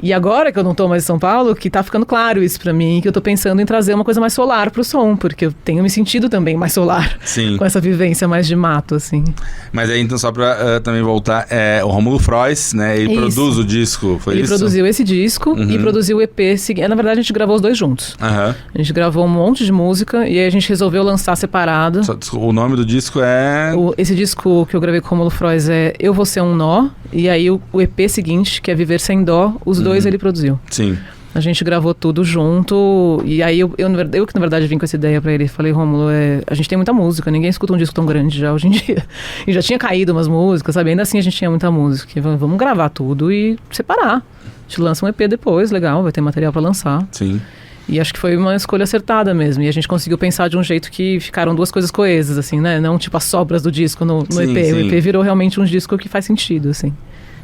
E agora que eu não tô mais em São Paulo, que tá ficando claro isso pra mim, que eu tô pensando em trazer uma coisa mais solar pro som, porque eu tenho me sentido também mais solar. Sim. Com essa vivência mais de mato, assim. Mas aí, então, só pra também voltar, o Rômulo Frois, né, ele produz o disco, foi ele isso? Ele produziu esse disco e produziu o EP seguinte. Na verdade, a gente gravou os dois juntos. A gente gravou um monte de música e aí a gente resolveu lançar separado. O nome do disco é... Esse disco que eu gravei com o Rômulo Frois é Eu Vou Ser um Nó, e aí o EP seguinte, que é Viver Sem Dó, os dois ele produziu. Sim. A gente gravou tudo junto, e aí eu que na verdade vim com essa ideia pra ele. Falei, Rômulo, a gente tem muita música, ninguém escuta um disco tão grande já hoje em dia. E já tinha caído umas músicas, sabe? Ainda assim a gente tinha muita música. E vamos gravar tudo e separar. A gente lança um EP depois, legal, vai ter material pra lançar. Sim. E acho que foi uma escolha acertada mesmo. E a gente conseguiu pensar de um jeito que ficaram duas coisas coesas, assim, né? Não tipo as sobras do disco no sim, EP. Sim. O EP virou realmente um disco que faz sentido, assim.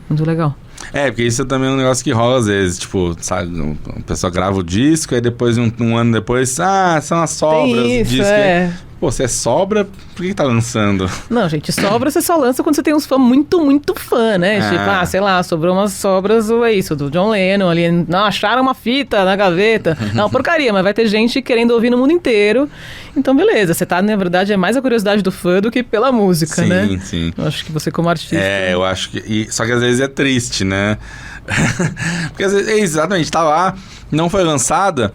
Muito legal. Porque isso também é um negócio que rola às vezes, tipo, sabe, a pessoa grava o disco, aí depois, um ano depois, são as sobras do disco. Pô, você é sobra, por que tá lançando? Não, gente, sobra você só lança quando você tem uns fãs muito, muito fã, né? Tipo, sei lá, sobrou umas sobras, ou é isso, do John Lennon ali, não, acharam uma fita na gaveta. Não, porcaria, mas vai ter gente querendo ouvir no mundo inteiro. Então, beleza, você tá, na verdade, é mais a curiosidade do fã do que pela música, né? Sim, sim. Eu acho que você como artista... eu acho que... Só que às vezes é triste, né? Porque às vezes, exatamente, tá lá, não foi lançada...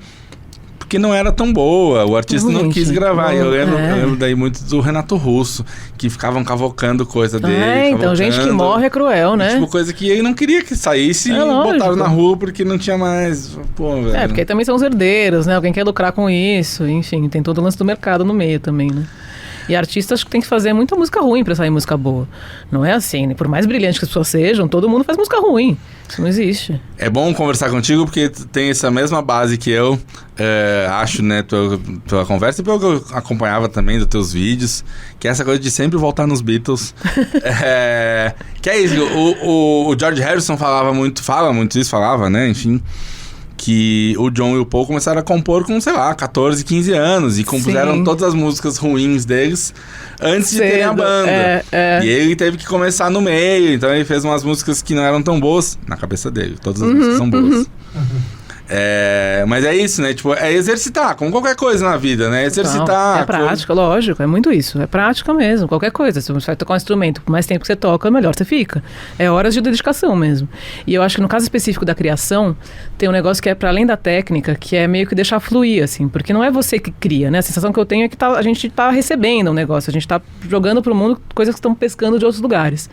que não era tão boa, o artista não quis gravar. Eu lembro daí muito do Renato Russo, que ficavam cavocando coisa dele. Então gente que morre é cruel, né? Tipo, coisa que ele não queria que saísse e botaram na rua porque não tinha mais. Pô, velho. Porque aí também são os herdeiros, né? Alguém quer lucrar com isso, enfim, tem todo o lance do mercado no meio também, né? E artistas tem que fazer muita música ruim pra sair música boa. Não é assim, né? Por mais brilhante que as pessoas sejam, todo mundo faz música ruim. Isso não existe. É bom conversar contigo porque tem essa mesma base que eu acho, né, tua conversa e pelo que eu acompanhava também dos teus vídeos, que é essa coisa de sempre voltar nos Beatles. Que é isso, o George Harrison fala muito isso, né, enfim, que o John e o Paul começaram a compor com, sei lá, 14, 15 anos e compuseram Sim. todas as músicas ruins deles antes de terem a banda. E ele teve que começar no meio, então ele fez umas músicas que não eram tão boas, na cabeça dele, todas as músicas são boas. Mas é isso, né? Tipo, é exercitar, como qualquer coisa na vida, né? Exercitar. É prática, lógico, é muito isso. É prática mesmo, qualquer coisa. Se você vai tocar um instrumento, por mais tempo que você toca, melhor você fica. É horas de dedicação mesmo. E eu acho que no caso específico da criação, tem um negócio que é para além da técnica, que é meio que deixar fluir, assim. Porque não é você que cria, né? A sensação que eu tenho é que a gente tá recebendo um negócio, a gente tá jogando pro mundo coisas que estão pescando de outros lugares.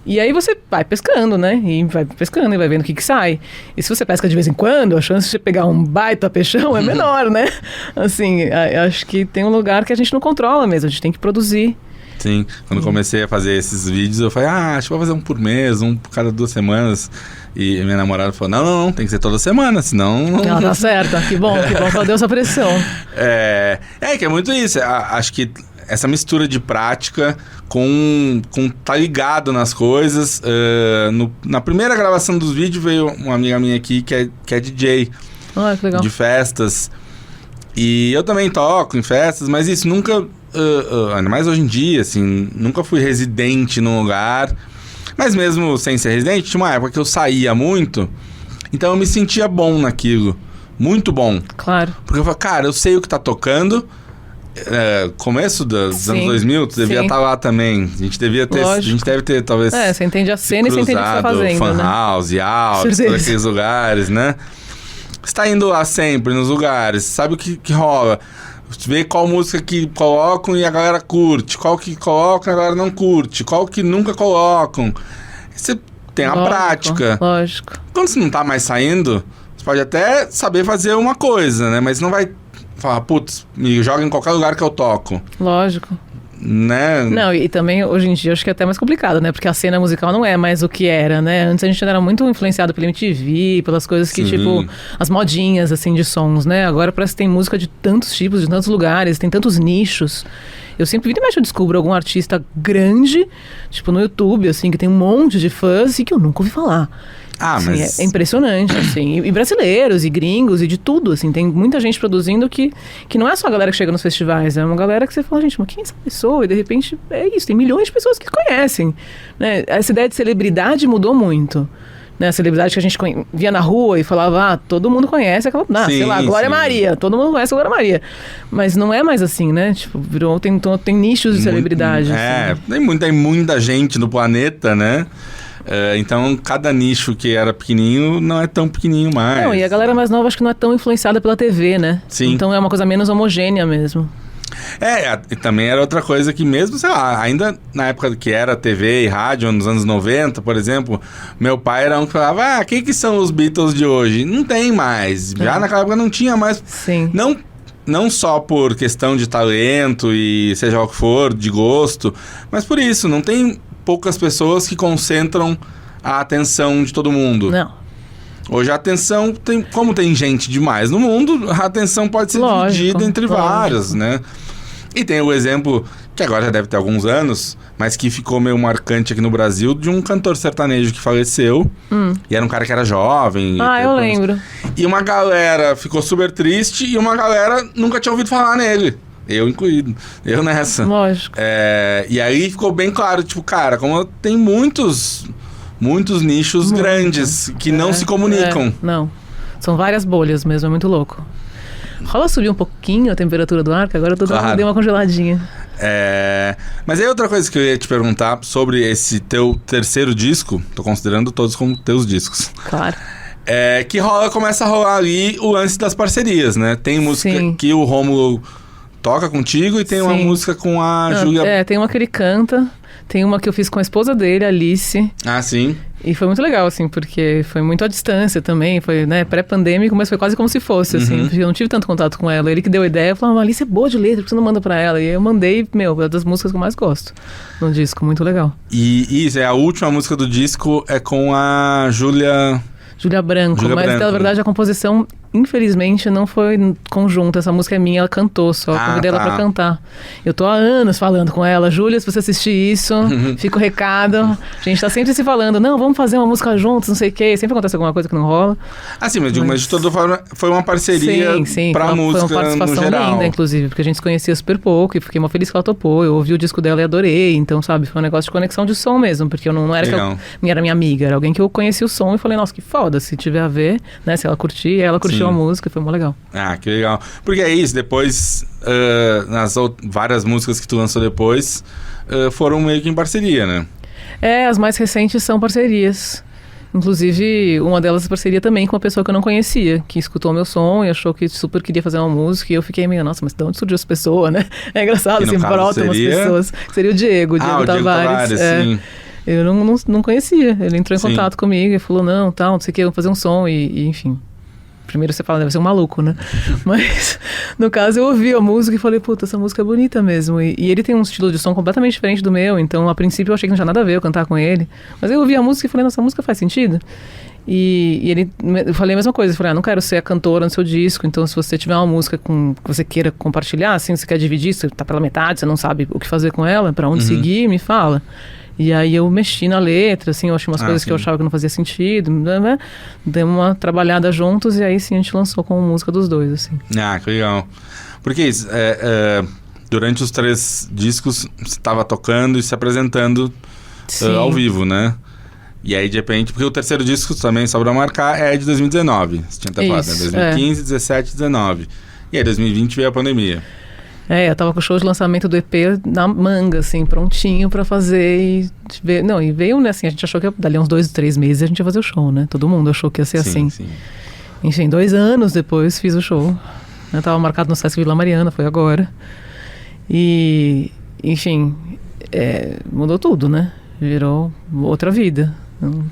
E aí você vai pescando, né? E vai pescando e vai vendo o que sai. E se você pesca de vez em quando, a chance de você pegar um baita peixão é menor, né? Assim, acho que tem um lugar que a gente não controla mesmo, a gente tem que produzir. Sim, quando comecei a fazer esses vídeos, eu falei, acho que vou fazer um por mês, um por cada 2 semanas. E minha namorada falou, não, tem que ser toda semana, senão... Não... Ela tá certa, que bom que ela deu essa pressão. Que é muito isso, acho que essa mistura de prática com tá ligado nas coisas. Na primeira gravação dos vídeos veio uma amiga minha aqui que é DJ Que legal. de festas. E eu também toco em festas, mas isso nunca, ainda mais hoje em dia, assim, nunca fui residente num lugar. Mas mesmo sem ser residente, tinha uma época que eu saía muito, então eu me sentia bom naquilo. Muito bom. Claro. Porque eu falei, cara, eu sei o que tá tocando. Começo dos anos 2000, tu devia estar lá também. A gente deve ter talvez. Você entende a cena e você entende o que você tá fazendo. Fan né? house, Alps, todos aqueles lugares, né? Você tá indo lá sempre nos lugares, sabe o que rola. Você vê qual música que colocam e a galera curte, qual que colocam e a galera não curte, qual que nunca colocam. Você tem a prática. Lógico. Quando você não tá mais saindo, você pode até saber fazer uma coisa, né? Mas não vai falar, putz, me joga em qualquer lugar que eu toco. Lógico. Né? Não, e também hoje em dia acho que é até mais complicado, né? Porque a cena musical não é mais o que era, né? Antes a gente era muito influenciado pela MTV, pelas coisas que, tipo, as modinhas, assim, de sons, né? Agora parece que tem música de tantos tipos, de tantos lugares, tem tantos nichos. Eu sempre vira e mexe eu descubro algum artista grande, tipo no YouTube, assim, que tem um monte de fãs e que eu nunca ouvi falar. Assim, mas... é impressionante, assim. E brasileiros, e gringos, e de tudo, assim. Tem muita gente produzindo que não é só a galera que chega nos festivais, é uma galera que você fala, gente, mas quem é essa pessoa? E de repente, é isso, tem milhões de pessoas que conhecem, né? Essa ideia de celebridade mudou muito. Né? A celebridade que a gente via na rua e falava, todo mundo conhece aquela... sei lá, Glória Maria, todo mundo conhece a Glória Maria. Mas não é mais assim, né? Tipo, tem nichos de celebridade. Assim. Tem muita gente no planeta, né? Então, cada nicho que era pequenininho não é tão pequenininho mais. Não, e a galera mais nova acho que não é tão influenciada pela TV, né? Sim. Então é uma coisa menos homogênea mesmo. E também era outra coisa que mesmo, sei lá, ainda na época que era TV e rádio, nos anos 90, por exemplo, meu pai era um que falava, quem que são os Beatles de hoje? Não tem mais. Já naquela época não tinha mais. Sim. Não só por questão de talento e seja o que for, de gosto, mas por isso, não tem poucas pessoas que concentram a atenção de todo mundo. Não. Hoje a atenção, como tem gente demais no mundo, a atenção pode ser dividida entre vários, né? E tem o exemplo, que agora já deve ter alguns anos, mas que ficou meio marcante aqui no Brasil, de um cantor sertanejo que faleceu. E era um cara que era jovem. Eu lembro. E uma galera ficou super triste e uma galera nunca tinha ouvido falar nele. Eu incluído. Eu nessa. Lógico. E aí ficou bem claro, tipo, cara, como tem muitos nichos grandes que não se comunicam. Não. São várias bolhas mesmo, é muito louco. Rola subir um pouquinho a temperatura do ar, que agora eu dei uma congeladinha. Mas aí outra coisa que eu ia te perguntar sobre esse teu terceiro disco, tô considerando todos como teus discos. Claro. Que começa a rolar ali o lance das parcerias, né? Tem música que o Rômulo toca contigo e tem uma música com a Júlia... tem uma que ele canta, tem uma que eu fiz com a esposa dele, Alice. Sim. E foi muito legal, assim, porque foi muito à distância também, foi, né, pré-pandêmico, mas foi quase como se fosse, assim, porque eu não tive tanto contato com ela. Ele que deu a ideia, falou, Alice é boa de letra, por que você não manda pra ela? E eu mandei, é das músicas que eu mais gosto no disco, muito legal. E isso, a última música do disco é com a Júlia Branco, mas na verdade a composição, infelizmente, não foi conjunta. Essa música é minha, ela cantou só. Convidei ela pra cantar. Eu tô há anos falando com ela, Júlia, se você assistir isso, fica o recado. A gente tá sempre se falando, não, vamos fazer uma música juntos, não sei o quê. Sempre acontece alguma coisa que não rola. Assim, mas de toda forma, foi uma parceria pra música foi uma participação no geral. linda, inclusive, porque a gente se conhecia super pouco e fiquei muito feliz que ela topou. Eu ouvi o disco dela e adorei. Então, sabe, foi um negócio de conexão de som mesmo, porque eu não era que era minha amiga, era alguém que eu conhecia o som e falei, nossa, que foda, se tiver a ver, né, se ela curtir, ela curtiu a música, foi muito legal. Ah, que legal. Porque é isso, depois, nas várias músicas que tu lançou depois, foram meio que em parceria, né? As mais recentes são parcerias. Inclusive, uma delas é parceria também com uma pessoa que eu não conhecia, que escutou meu som e achou que super queria fazer uma música, e eu fiquei meio, nossa, mas de onde surgiu essa pessoa, né? É engraçado, assim, brota umas pessoas. Seria o Diego Tavares. Sim. Eu não conhecia. Ele entrou em contato comigo e falou, não sei o que, vamos fazer um som e enfim. Primeiro você fala, deve ser um maluco, né? Mas, no caso, eu ouvi a música e falei, puta, essa música é bonita mesmo. E ele tem um estilo de som completamente diferente do meu, então, a princípio, eu achei que não tinha nada a ver eu cantar com ele. Mas eu ouvi a música e falei, nossa, a música faz sentido? Eu falei a mesma coisa, eu falei, não quero ser a cantora no seu disco, então se você tiver uma música que você queira compartilhar, assim, você quer dividir, você tá pela metade, você não sabe o que fazer com ela, pra onde seguir, me fala. E aí eu mexi na letra, assim, eu achei umas coisas que eu achava que não fazia sentido, né? Demos uma trabalhada juntos e aí sim a gente lançou como música dos dois, assim. Ah, que legal. Porque isso, durante os 3 discos você estava tocando e se apresentando ao vivo, né? E aí de repente, porque o terceiro disco também, só pra marcar, é de 2019, você tinha até falado, né? 2015, 17, 19. E aí 2020 veio a pandemia. Eu tava com o show de lançamento do EP na manga, assim, prontinho pra fazer e veio, né, assim, a gente achou que dali uns 2, 3 meses a gente ia fazer o show, né? Todo mundo achou que ia ser assim. Sim. Enfim, 2 anos depois fiz o show. Eu tava marcado no Sesc Vila Mariana, foi agora. E, enfim, mudou tudo, né? Virou outra vida.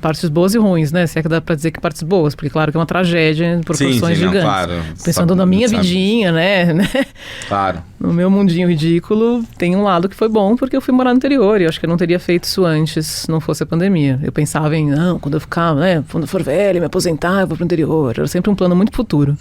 Partes boas e ruins, né? Se é que dá pra dizer que partes boas, porque claro que é uma tragédia de proporções gigantes. Claro. Pensando na minha vidinha, né? Claro. No meu mundinho ridículo, tem um lado que foi bom, porque eu fui morar no interior, e eu acho que eu não teria feito isso antes, se não fosse a pandemia. Eu pensava em, quando eu ficar, né? Quando eu for velho, me aposentar, eu vou pro interior. Era sempre um plano muito futuro.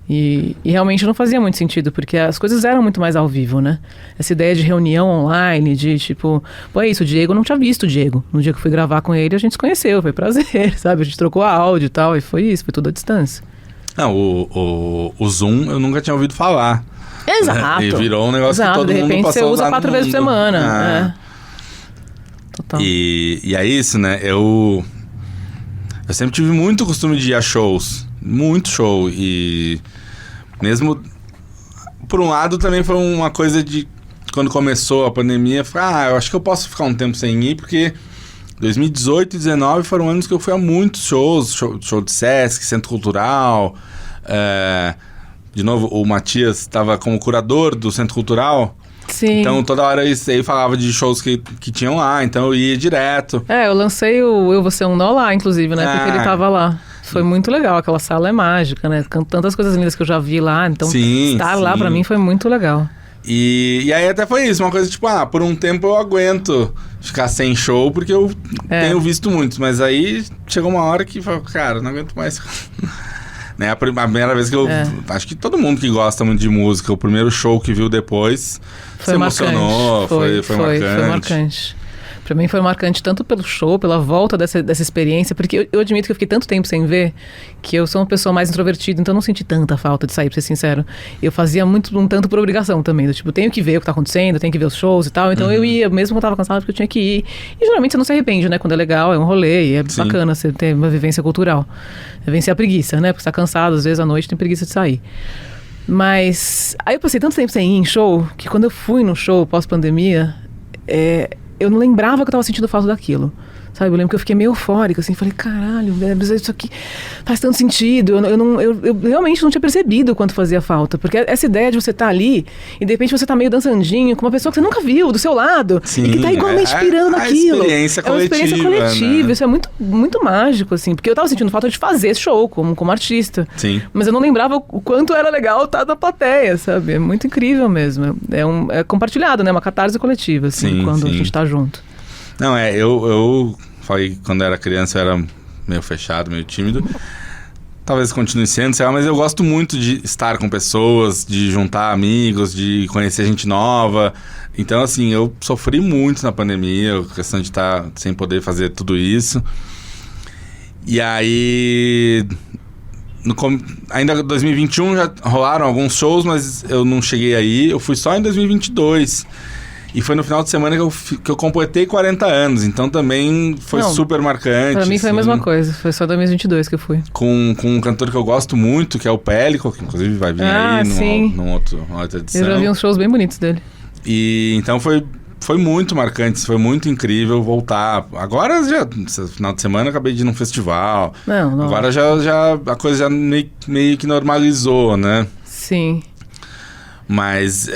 E realmente não fazia muito sentido, porque as coisas eram muito mais ao vivo, né? Essa ideia de reunião online, de tipo... Pô, é isso, o Diego, eu não tinha visto o Diego. No dia que eu fui gravar com ele, a gente se conheceu, foi prazer, sabe? A gente trocou áudio e tal, e foi isso, foi tudo à distância. Não, o Zoom eu nunca tinha ouvido falar. Exato. E virou um negócio que todo mundo passou. De repente você usa 4 vezes por semana. Total. E é isso, né? Eu sempre tive muito costume de ir a shows. Muito show. E mesmo... Por um lado, também foi uma coisa de... Quando começou a pandemia, eu falei, eu acho que eu posso ficar um tempo sem ir, porque 2018 e 2019 foram anos que eu fui a muitos shows. Show de Sesc, Centro Cultural. De novo, o Matias estava como curador do Centro Cultural. Sim. Então, toda hora ele falava de shows que tinham lá, então eu ia direto. Eu lancei o Eu Vou Ser Um Nó lá, inclusive, né? Porque ele tava lá. Foi muito legal, aquela sala é mágica, né? Tantas coisas lindas que eu já vi lá, então estar lá pra mim foi muito legal. E aí até foi isso, uma coisa tipo, por um tempo eu aguento ficar sem show, porque eu tenho visto muitos, mas aí chegou uma hora que, cara, não aguento mais. Né? A primeira vez que eu... Acho que todo mundo que gosta muito de música, o primeiro show que viu depois se emocionou, foi marcante. Foi marcante. Pra mim foi marcante tanto pelo show, pela volta dessa experiência, porque eu admito que eu fiquei tanto tempo sem ver, que eu sou uma pessoa mais introvertida, então eu não senti tanta falta de sair, pra ser sincero. Eu fazia um tanto por obrigação também, tipo, tenho que ver o que tá acontecendo, tenho que ver os shows e tal, então eu ia, mesmo quando eu tava cansada, porque eu tinha que ir. E geralmente você não se arrepende, né? Quando é legal, é um rolê, e é bacana você ter uma vivência cultural. É vencer a preguiça, né? Porque você tá cansado, às vezes à noite tem preguiça de sair. Mas aí eu passei tanto tempo sem ir em show, que quando eu fui no show pós-pandemia, eu não lembrava que eu tava sentindo falta daquilo. sabe? Eu lembro que eu fiquei meio eufórica, assim, falei, caralho, velho, isso aqui faz tanto sentido. Eu realmente não tinha percebido o quanto fazia falta, porque essa ideia de você estar ali e de repente você tá meio dançandinho com uma pessoa que você nunca viu do seu lado, Sim, e que tá igualmente pirando naquilo. Experiência é uma experiência coletiva, né? isso é muito, muito mágico, assim, porque eu tava sentindo falta de fazer esse show como artista. Sim. Mas eu não lembrava o quanto era legal estar na plateia, sabe? É muito incrível mesmo. É compartilhado, né? Uma catarse coletiva, assim, quando a gente tá junto. Não, eu falei que quando era criança eu era meio fechado, meio tímido. Talvez continue sendo, sei lá, mas eu gosto muito de estar com pessoas, de juntar amigos, de conhecer gente nova. Então, assim, eu sofri muito na pandemia, a questão de estar sem poder fazer tudo isso. E aí, ainda em 2021 já rolaram alguns shows, mas eu não cheguei aí. Eu fui só em 2022. E foi no final de semana que eu completei 40 anos. Então também foi super marcante. Pra mim foi a mesma coisa. Foi só em 2022 que eu fui. Com um cantor que eu gosto muito, que é o Pélico, que inclusive vai vir aí numa outra edição. Eu já vi uns shows bem bonitos dele. E então foi muito marcante, foi muito incrível voltar. Agora esse final de semana eu acabei de ir num festival. Não. Agora já a coisa já meio que normalizou, né? Sim. Mas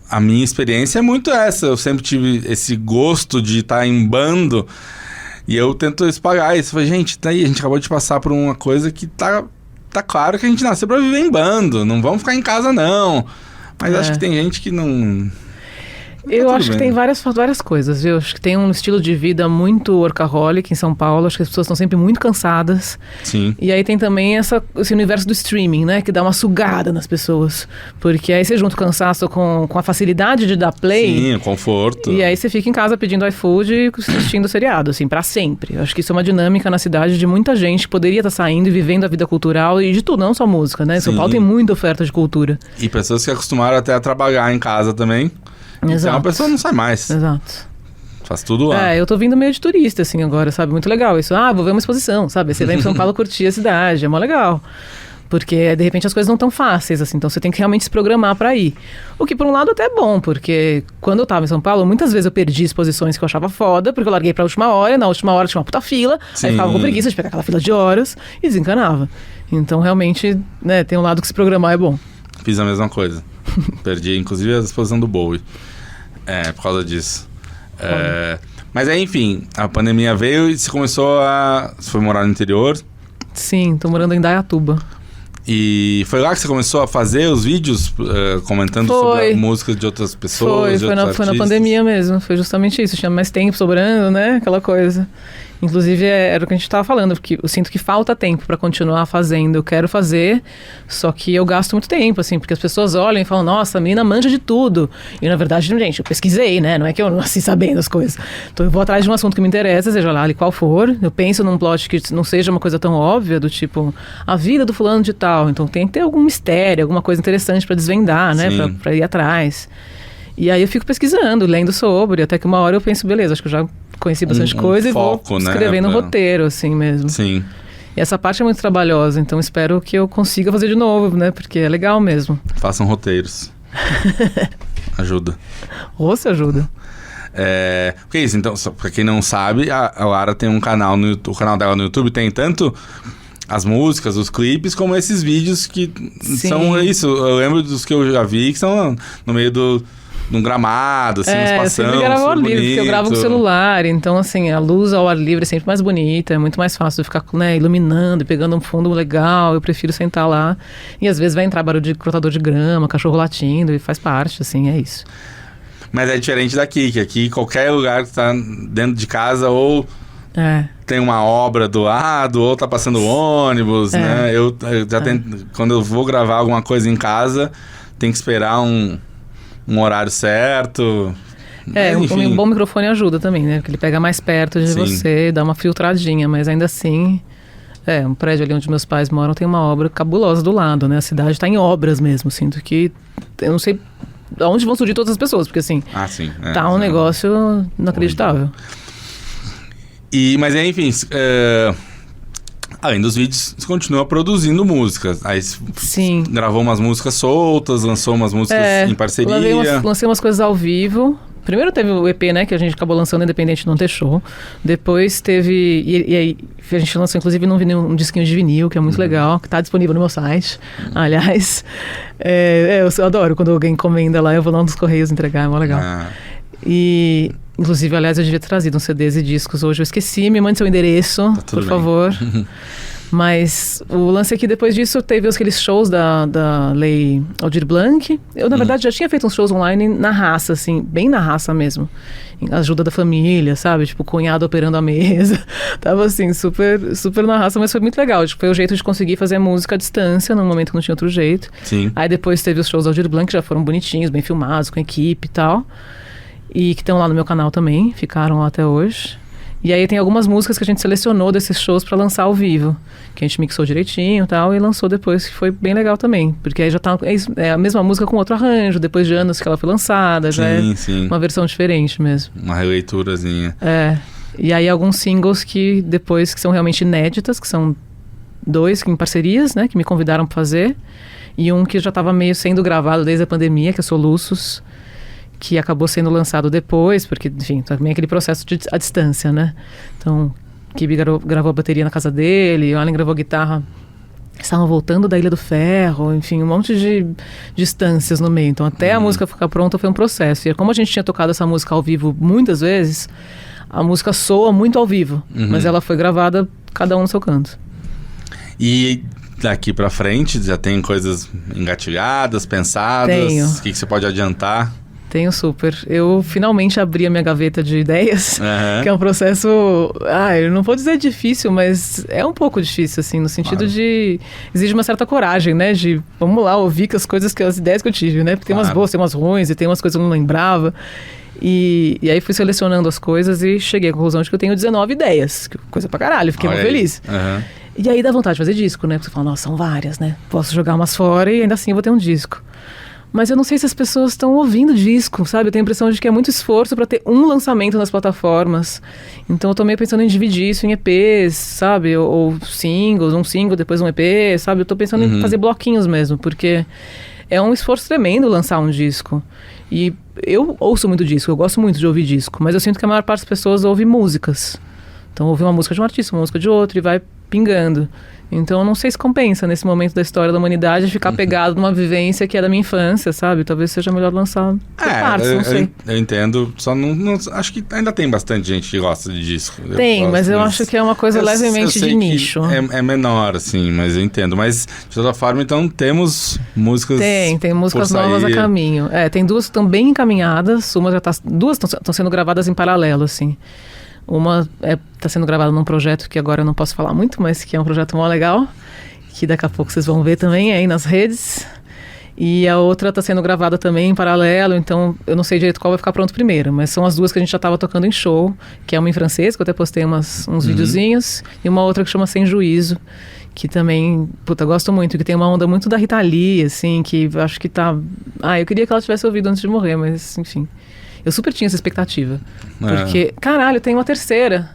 a minha experiência é muito essa. Eu sempre tive esse gosto de estar em bando e eu tento espalhar isso. Falei, gente, tá aí, a gente acabou de passar por uma coisa que tá claro que a gente nasceu pra viver em bando. Não vamos ficar em casa, não. Mas acho que tem gente que não... Eu acho que tem várias coisas, viu? Acho que tem um estilo de vida muito workaholic em São Paulo. Acho que as pessoas estão sempre muito cansadas. Sim. E aí tem também esse universo do streaming, né? Que dá uma sugada nas pessoas. Porque aí você junta o cansaço com a facilidade de dar play. Sim, o conforto. E aí você fica em casa pedindo iFood e assistindo seriado, assim, pra sempre. Eu acho que isso é uma dinâmica na cidade de muita gente que poderia estar saindo e vivendo a vida cultural e de tudo, não só música, né? Sim. São Paulo tem muita oferta de cultura. E pessoas que acostumaram até a trabalhar em casa também. Exato. Então a pessoa não sai mais. Exato. Faz tudo lá. Eu tô vindo meio de turista, assim, agora, sabe? Muito legal isso. Vou ver uma exposição, sabe? Você vem pra São Paulo curtir a cidade, é mó legal. Porque, de repente, as coisas não tão fáceis, assim. Então, você tem que realmente se programar pra ir. O que, por um lado, até é bom, porque quando eu tava em São Paulo, muitas vezes eu perdi exposições que eu achava foda, porque eu larguei pra última hora, na última hora tinha uma puta fila, Sim. aí ficava com preguiça de pegar aquela fila de horas e desencanava. Então, realmente, né, tem um lado que se programar é bom. Fiz a mesma coisa. Perdi, inclusive, a exposição do Bowie. Por causa disso. Mas aí, enfim, a pandemia veio e você foi morar no interior. Sim, tô morando em Indaiatuba. E foi lá que você começou a fazer os vídeos comentando sobre a música de outras pessoas? Foi na pandemia mesmo, foi justamente isso. Tinha mais tempo sobrando, né? Aquela coisa. Inclusive, era o que a gente estava falando, porque eu sinto que falta tempo para continuar fazendo. Eu quero fazer, só que eu gasto muito tempo, assim, porque as pessoas olham e falam, nossa, a menina manja de tudo. E, na verdade, gente, eu pesquisei, né? Não é que eu nasci sabendo as coisas. Então, eu vou atrás de um assunto que me interessa, seja lá qual for. Eu penso num plot que não seja uma coisa tão óbvia, do tipo, a vida do fulano de tal. Então, tem que ter algum mistério, alguma coisa interessante para desvendar, né? Para ir atrás. E aí eu fico pesquisando, lendo sobre, até que uma hora eu penso, beleza, acho que eu já conheci bastante coisa e vou escrevendo um roteiro, assim mesmo. Sim. E essa parte é muito trabalhosa, então espero que eu consiga fazer de novo, né? Porque é legal mesmo. Façam roteiros. Ajuda. Ou se ajuda. Porque é isso, então, pra quem não sabe, a Lara tem um canal no YouTube, o canal dela no YouTube tem tanto as músicas, os clipes, como esses vídeos que são isso. Eu lembro dos que eu já vi, que são no meio num gramado, assim, no espação. Eu sempre gravo ao ar livre, porque eu gravo com o celular. Então, assim, a luz ao ar livre é sempre mais bonita. É muito mais fácil de ficar, né, iluminando e pegando um fundo legal. Eu prefiro sentar lá. E às vezes vai entrar barulho de cortador de grama, cachorro latindo, e faz parte, assim, é isso. Mas é diferente daqui, que aqui qualquer lugar que tá dentro de casa ou tem uma obra do lado, ou tá passando ônibus, né? Eu já quando eu vou gravar alguma coisa em tem que esperar um horário certo. Um bom microfone ajuda também, né? Porque ele pega mais perto de você, dá uma filtradinha, mas ainda assim... um prédio ali onde meus pais moram tem uma obra cabulosa do lado, né? A cidade tá em obras mesmo, sinto que... Eu não sei de onde vão surgir todas as pessoas, porque assim... tá um negócio inacreditável. Mas enfim... além dos vídeos, você continua produzindo músicas. Aí gravou umas músicas soltas, lançou umas músicas em parceria. Lancei umas coisas ao vivo, Primeiro teve o EP, né, que a gente acabou lançando independente de não ter show. Depois teve... E aí a gente lançou, inclusive, um disquinho de vinil, que é muito legal, que tá disponível no meu site. Aliás, eu adoro quando alguém encomenda lá, eu vou lá nos Correios entregar, é mó legal. E... Inclusive, aliás, eu devia ter trazido uns CDs e discos hoje. Eu esqueci, me mande seu endereço, por favor. Mas o lance é que depois disso teve aqueles shows da Lei Aldir Blanc. Eu, na verdade, já tinha feito uns shows online na raça, assim, bem na raça mesmo. Em ajuda da família, sabe? Tipo, cunhado operando a mesa. Tava assim, super, super na raça, mas foi muito legal. Tipo, foi o jeito de conseguir fazer música à distância, num momento que não tinha outro jeito. Sim. Aí depois teve os shows da Aldir Blanc, que já foram bonitinhos, bem filmados, com equipe e tal. E que estão lá no meu canal também, ficaram lá até hoje. E aí tem algumas músicas que a gente selecionou desses shows para lançar ao vivo, que a gente mixou direitinho e tal, e lançou depois, que foi bem legal também. Porque aí já tá a mesma música com outro arranjo, depois de anos que ela foi lançada, já é uma versão diferente mesmo. Uma releiturazinha. E aí alguns singles que são realmente inéditas, que são 2 em parcerias, né, que me convidaram para fazer, e um que já estava meio sendo gravado desde a pandemia, que é Soluços, que acabou sendo lançado depois, porque, enfim, também aquele processo à distância, né? Então, Kibi gravou a bateria na casa dele, o Allen gravou a guitarra, estavam voltando da Ilha do Ferro, enfim, um monte de distâncias no meio. Então, até a música ficar pronta foi um processo. E como a gente tinha tocado essa música ao vivo muitas vezes, a música soa muito ao vivo, mas ela foi gravada cada um no seu canto. E daqui pra frente, já tem coisas engatilhadas, pensadas? Tenho. O que você pode adiantar? Tenho super. Eu finalmente abri a minha gaveta de ideias, que é um processo... eu não vou dizer difícil, mas é um pouco difícil, assim, no sentido de... Exige uma certa coragem, né? De, vamos lá, ouvir as ideias que eu tive, né? Porque tem umas boas, tem umas ruins, e tem umas coisas que eu não lembrava. E aí fui selecionando as coisas e cheguei à conclusão de que eu tenho 19 ideias. Coisa pra caralho, fiquei muito feliz. E aí dá vontade de fazer disco, né? Porque você fala, nossa, são várias, né? Posso jogar umas fora e ainda assim eu vou ter um disco. Mas eu não sei se as pessoas estão ouvindo disco, sabe? Eu tenho a impressão de que é muito esforço para ter um lançamento nas plataformas. Então eu tô meio pensando em dividir isso em EPs, sabe? Ou singles, um single, depois um EP, sabe? Eu tô pensando em fazer bloquinhos mesmo, porque é um esforço tremendo lançar um disco. E eu ouço muito disco, eu gosto muito de ouvir disco, mas eu sinto que a maior parte das pessoas ouve músicas. Então ouve uma música de um artista, uma música de outro e vai pingando. Então eu não sei se compensa nesse momento da história da humanidade ficar pegado numa vivência que é da minha infância, sabe? Talvez seja melhor lançar por partes, não sei. Eu entendo, só não acho que ainda tem bastante gente que gosta de disco. Mas eu acho que é uma coisa levemente de nicho. É menor, assim, mas eu entendo. Mas, de toda forma, então, temos músicas... Tem músicas novas a caminho. Tem 2 que estão bem encaminhadas, duas estão sendo gravadas em paralelo, assim. Uma está sendo gravada num projeto que agora eu não posso falar muito, mas que é um projeto mó legal, que daqui a pouco vocês vão ver também aí nas redes. E a outra está sendo gravada também em paralelo, então eu não sei direito qual vai ficar pronto primeiro, mas são as 2 que a gente já estava tocando em show, que é uma em francês, que eu até postei uns videozinhos, e uma outra que chama Sem Juízo, que também, eu gosto muito, que tem uma onda muito da Rita Lee, assim, que acho que tá... eu queria que ela tivesse ouvido antes de morrer, mas enfim... Eu super tinha essa expectativa. Porque, caralho, tem uma terceira.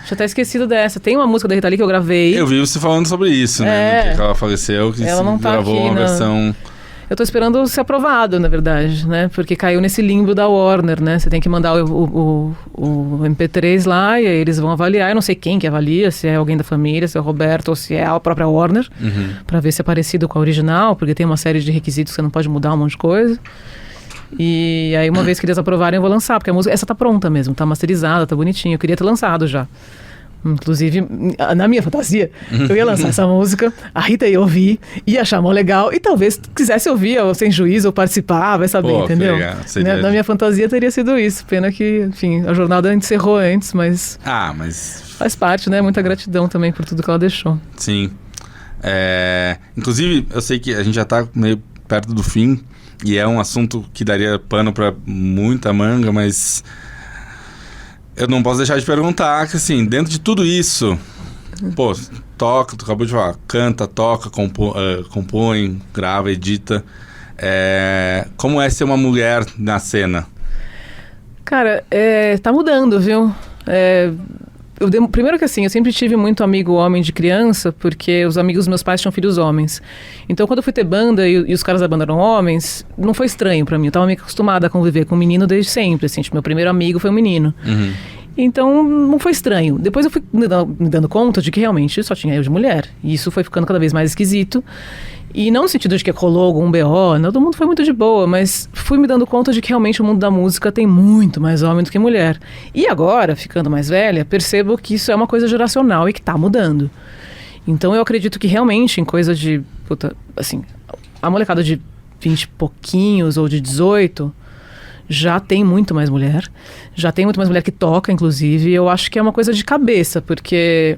Tinha até esquecido dessa. Tem uma música da Rita Lee que eu gravei. Eu vi você falando sobre isso, né? No que ela faleceu, que ela não tá gravou aqui uma versão... Eu tô esperando ser aprovado, na verdade, né? Porque caiu nesse limbo da Warner, né? Você tem que mandar o MP3 lá e aí eles vão avaliar. Eu não sei quem que avalia, se é alguém da família, se é o Roberto ou se é a própria Warner. Pra ver se é parecido com a original, porque tem uma série de requisitos que você não pode mudar um monte de coisa. E aí uma vez que eles aprovarem eu vou lançar, porque a música, essa tá pronta mesmo, tá masterizada, tá bonitinha, eu queria ter lançado já. Inclusive, na minha fantasia, eu ia lançar essa música, a Rita ia ouvir, ia achar mó legal, e talvez quisesse ouvir, ou Sem Juízo, ou participar, vai saber, entendeu? Na minha fantasia teria sido isso, pena que, enfim, a jornada encerrou antes, mas... faz parte, né? Muita gratidão também por tudo que ela deixou. Sim. Inclusive, eu sei que a gente já tá meio perto do fim, e é um assunto que daria pano pra muita manga, mas eu não posso deixar de perguntar que, assim, dentro de tudo isso, toca, tu acabou de falar, canta, toca, compõe, grava, edita. Como é ser uma mulher na cena? Cara, tá mudando, viu? Primeiro que assim, eu sempre tive muito amigo homem de criança, porque os amigos dos meus pais tinham filhos homens. Então, quando eu fui ter banda e os caras da banda eram homens, não foi estranho pra mim. Eu tava meio acostumada a conviver com um menino desde sempre, assim. Tipo, meu primeiro amigo foi um menino. Uhum. Então, não foi estranho. Depois eu fui me dando conta de que realmente só tinha eu de mulher. E isso foi ficando cada vez mais esquisito. E não no sentido de que rolou algum BO, não, todo mundo foi muito de boa, mas fui me dando conta de que realmente o mundo da música tem muito mais homem do que mulher. E agora, ficando mais velha, percebo que isso é uma coisa geracional e que tá mudando. Então eu acredito que realmente em coisa de, assim, a molecada de 20 e pouquinhos ou de 18 já tem muito mais mulher. Já tem muito mais mulher que toca, inclusive. Eu acho que é uma coisa de cabeça, porque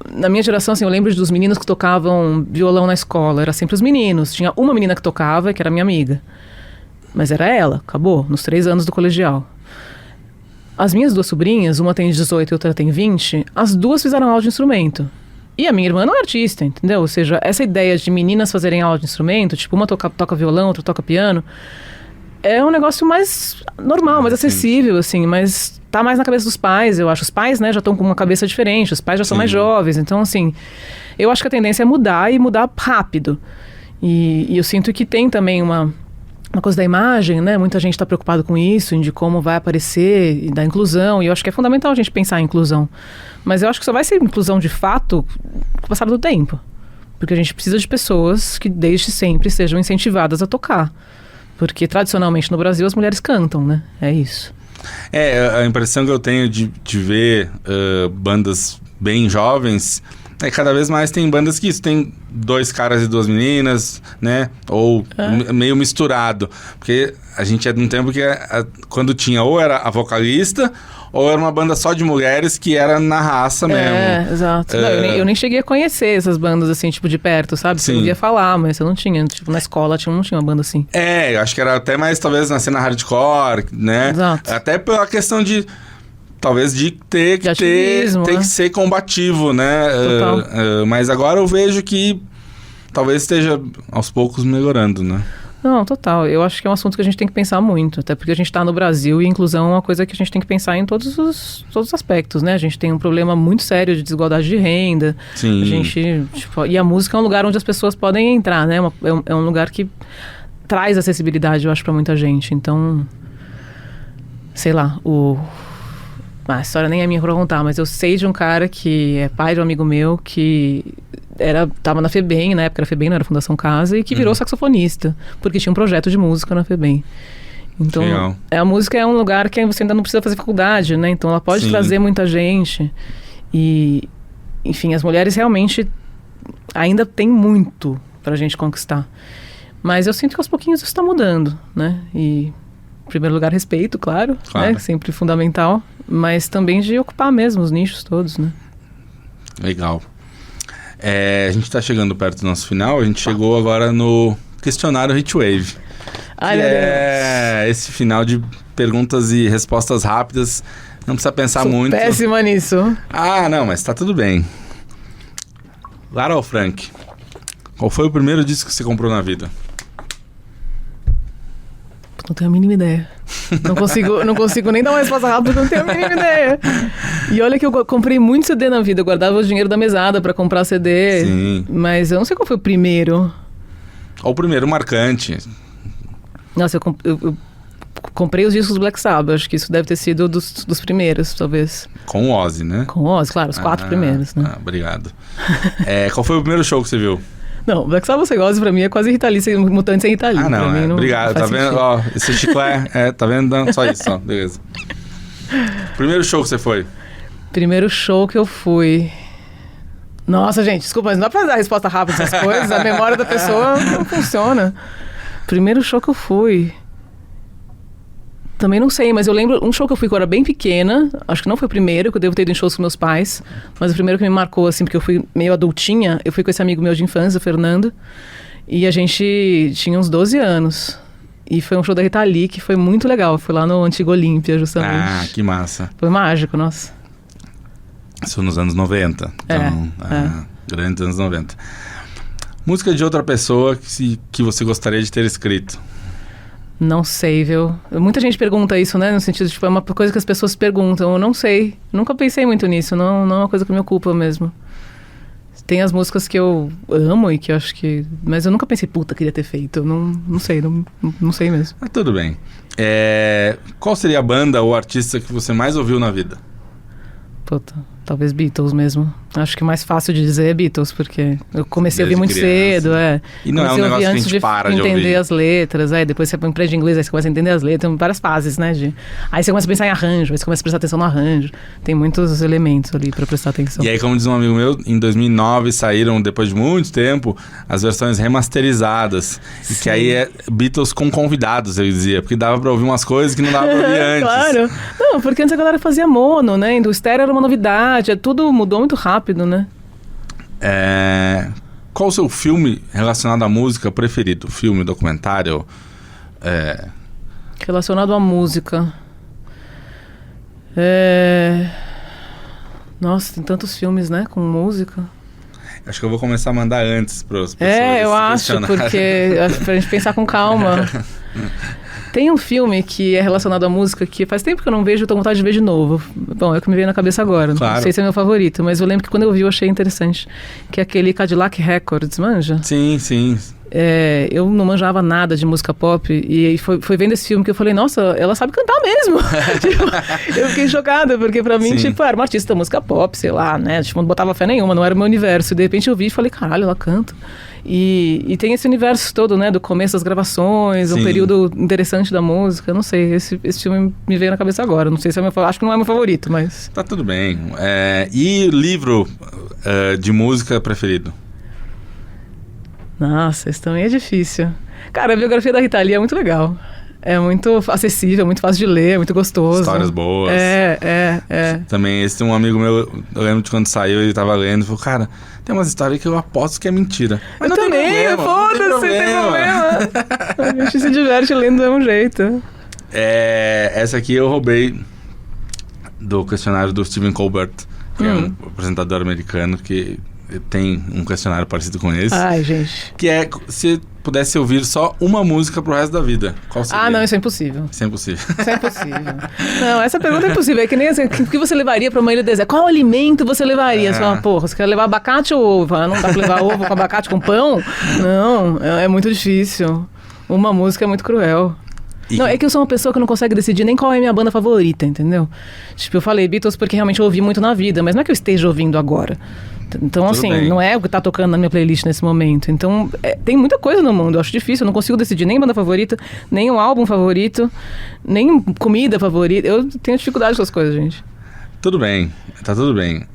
na minha geração, assim, eu lembro dos meninos que tocavam violão na escola. Era sempre os meninos. Tinha uma menina que tocava, que era minha amiga. Mas era ela, acabou, nos 3 anos do colegial. As minhas 2 sobrinhas, uma tem 18 e outra tem 20, as 2 fizeram aula de instrumento. E a minha irmã não é artista, entendeu? Ou seja, essa ideia de meninas fazerem aula de instrumento, tipo, uma toca violão, outra toca piano, é um negócio mais normal, mais acessível, assim, mas tá mais na cabeça dos pais, eu acho. Os pais, né, já estão com uma cabeça diferente, os pais já são mais jovens, então, assim, eu acho que a tendência é mudar e mudar rápido. E eu sinto que tem também uma coisa da imagem, né, muita gente está preocupada com isso, de como vai aparecer, e da inclusão, e eu acho que é fundamental a gente pensar em inclusão. Mas eu acho que só vai ser inclusão de fato com o passar do tempo, porque a gente precisa de pessoas que desde sempre sejam incentivadas a tocar. Porque tradicionalmente no Brasil as mulheres cantam, né? É isso. A impressão que eu tenho de ver bandas bem jovens é que cada vez mais tem bandas que isso, tem 2 caras e 2 meninas, né? Ou meio misturado. Porque a gente é de um tempo que quando tinha ou era a vocalista ou era uma banda só de mulheres que era na raça mesmo. Exato. Não, eu nem cheguei a conhecer essas bandas assim, tipo, de perto, sabe? Sim. Eu ouvia falar, mas eu não tinha. Tipo, na escola não tinha uma banda assim. Eu acho que era até mais, talvez, na cena hardcore, né? Exato. Até pela questão de, talvez, de ter que ser combativo, né? Total. Mas agora eu vejo que talvez esteja, aos poucos, melhorando, né? Não, total. Eu acho que é um assunto que a gente tem que pensar muito, até porque a gente está no Brasil e inclusão é uma coisa que a gente tem que pensar em todos os aspectos, né? A gente tem um problema muito sério de desigualdade de renda. Sim. A gente, e a música é um lugar onde as pessoas podem entrar, né? É um lugar que traz acessibilidade, eu acho, para muita gente. Então, sei lá, a história nem é minha pra contar, mas eu sei de um cara que é pai de um amigo meu que tava na FEBEM, na época era FEBEM, não era Fundação Casa, e que virou saxofonista, porque tinha um projeto de música na FEBEM. Então, legal. A música é um lugar que você ainda não precisa fazer faculdade, né? Então ela pode trazer muita gente. E, enfim, as mulheres realmente ainda tem muito pra gente conquistar. Mas eu sinto que aos pouquinhos isso tá mudando, né? E, em primeiro lugar, respeito, claro. Né? Sempre fundamental. Mas também de ocupar mesmo os nichos todos, né? Legal. A gente tá chegando perto do nosso final. A gente chegou agora no questionário Hitwave. Ai, meu Deus. Esse final de perguntas e respostas rápidas. Não precisa pensar muito. Péssima nisso. Não, mas tá tudo bem. Lara ou Frank? Qual foi o primeiro disco que você comprou na vida? Não tenho a mínima ideia. Não consigo nem dar uma resposta rápida, porque eu não tenho a mínima ideia. E olha que eu comprei muito CD na vida. Eu guardava o dinheiro da mesada pra comprar CD. Sim. Mas eu não sei qual foi o primeiro. Ou o primeiro marcante. Nossa, eu comprei os discos do Black Sabbath. Acho que isso deve ter sido dos primeiros, talvez. Com o Ozzy, né? Com o Ozzy, claro. Os 4 primeiros, né? Obrigado. Qual foi o primeiro show que você viu? Não, Black Sabbath sem Ozzy pra mim é quase Ritalin, Mutante sem Ritalin. Não, obrigado. Tá vendo? Ó, esse chiclete, tá vendo? Não, só isso, ó, beleza. Primeiro show que você foi? Primeiro show que eu fui... Nossa, gente, desculpa, mas não dá pra dar resposta rápida essas coisas. A memória da pessoa não funciona. Primeiro show que eu fui... Também não sei, mas eu lembro um show que eu fui quando eu era bem pequena. Acho que não foi o primeiro, que eu devo ter ido em shows com meus pais. Mas o primeiro que me marcou, assim, porque eu fui meio adultinha. Eu fui com esse amigo meu de infância, o Fernando. E a gente tinha uns 12 anos. E foi um show da Rita Lee que foi muito legal. Foi lá no Antigo Olímpia, justamente. Que massa. Foi mágico, nossa. Isso nos anos 90. Então, grandes anos 90. Música de outra pessoa que você gostaria de ter escrito? Não sei, viu? Muita gente pergunta isso, né? No sentido de, tipo, é uma coisa que as pessoas perguntam. Eu não sei. Nunca pensei muito nisso. Não é uma coisa que me ocupa mesmo. Tem as músicas que eu amo e que eu acho que... Mas eu nunca pensei, puta, queria ter feito. Não sei, não sei mesmo. Mas tudo bem. Qual seria a banda ou artista que você mais ouviu na vida? Puta, talvez Beatles mesmo. Acho que o mais fácil de dizer é Beatles, porque eu comecei a ouvir muito cedo, E não é um negócio que a gente para de ouvir. Entender as letras, depois você põe de inglês, aí você começa a entender as letras, tem várias fases, né? Aí você começa a pensar em arranjo, aí você começa a prestar atenção no arranjo. Tem muitos elementos ali pra prestar atenção. E aí, como diz um amigo meu, em 2009 saíram, depois de muito tempo, as versões remasterizadas. Sim. E que aí é Beatles com convidados, ele dizia, porque dava pra ouvir umas coisas que não dava pra ouvir antes. Claro. Não, porque antes a galera fazia mono, né? Do estéreo era uma novidade, tudo mudou muito rápido, né? Qual o seu filme relacionado à música preferido? Filme, documentário? Relacionado à música. Nossa, tem tantos filmes, né? Com música. Acho que eu vou começar a mandar antes para as pessoas. Eu acho, porque pra gente pensar com calma. Tem um filme que é relacionado à música que faz tempo que eu não vejo, eu tô com vontade de ver de novo. Bom, é o que me veio na cabeça agora. Claro. Não sei se é meu favorito, mas eu lembro que quando eu vi eu achei interessante. Que é aquele Cadillac Records, manja? Sim, sim. Eu não manjava nada de música pop e foi vendo esse filme que eu falei, nossa, ela sabe cantar mesmo. Tipo, eu fiquei chocada, porque pra mim, tipo, era uma artista da música pop, sei lá, né? Tipo, não botava fé nenhuma, não era o meu universo. E de repente eu vi e falei, caralho, ela canta. E tem esse universo todo, né? Do começo das gravações, Sim. um período interessante da música. Não sei, esse filme me veio na cabeça agora. Não sei se é meu favorito, acho que não é meu favorito, mas... Tá tudo bem. E livro de música preferido? Nossa, isso também é difícil. Cara, a biografia da Rita Lee é muito legal. É muito acessível, muito fácil de ler, muito gostoso. Histórias boas. Também, esse um amigo meu, eu lembro de quando saiu, ele tava lendo e falou, cara, tem umas histórias que eu aposto que é mentira. Mas eu não também, tem problema, foda-se, tem problema. A gente se diverte lendo do mesmo jeito. Essa aqui eu roubei do questionário do Stephen Colbert, que é um apresentador americano que tem um questionário parecido com esse. Ai, gente. Que é, se pudesse ouvir só uma música pro resto da vida, qual seria? Não, isso é impossível. Isso é impossível. Isso é impossível. Não, essa pergunta é impossível. É que nem assim, o que você levaria pra uma ilha deserta? Qual alimento você levaria? Você fala, porra, você quer levar abacate ou ovo? Não dá pra levar ovo com abacate com pão? Não, é muito difícil. Uma música é muito cruel. Não, é que eu sou uma pessoa que não consegue decidir nem qual é a minha banda favorita, entendeu? Tipo, eu falei Beatles porque realmente eu ouvi muito na vida, mas não é que eu esteja ouvindo agora. Então, Tudo assim, bem. não é o que tá tocando na minha playlist nesse momento. Então, tem muita coisa no mundo, eu acho difícil. Eu não consigo decidir nem banda favorita, nem um álbum favorito, nem comida favorita. Eu tenho dificuldade com as coisas, gente. Tudo bem, tá tudo bem.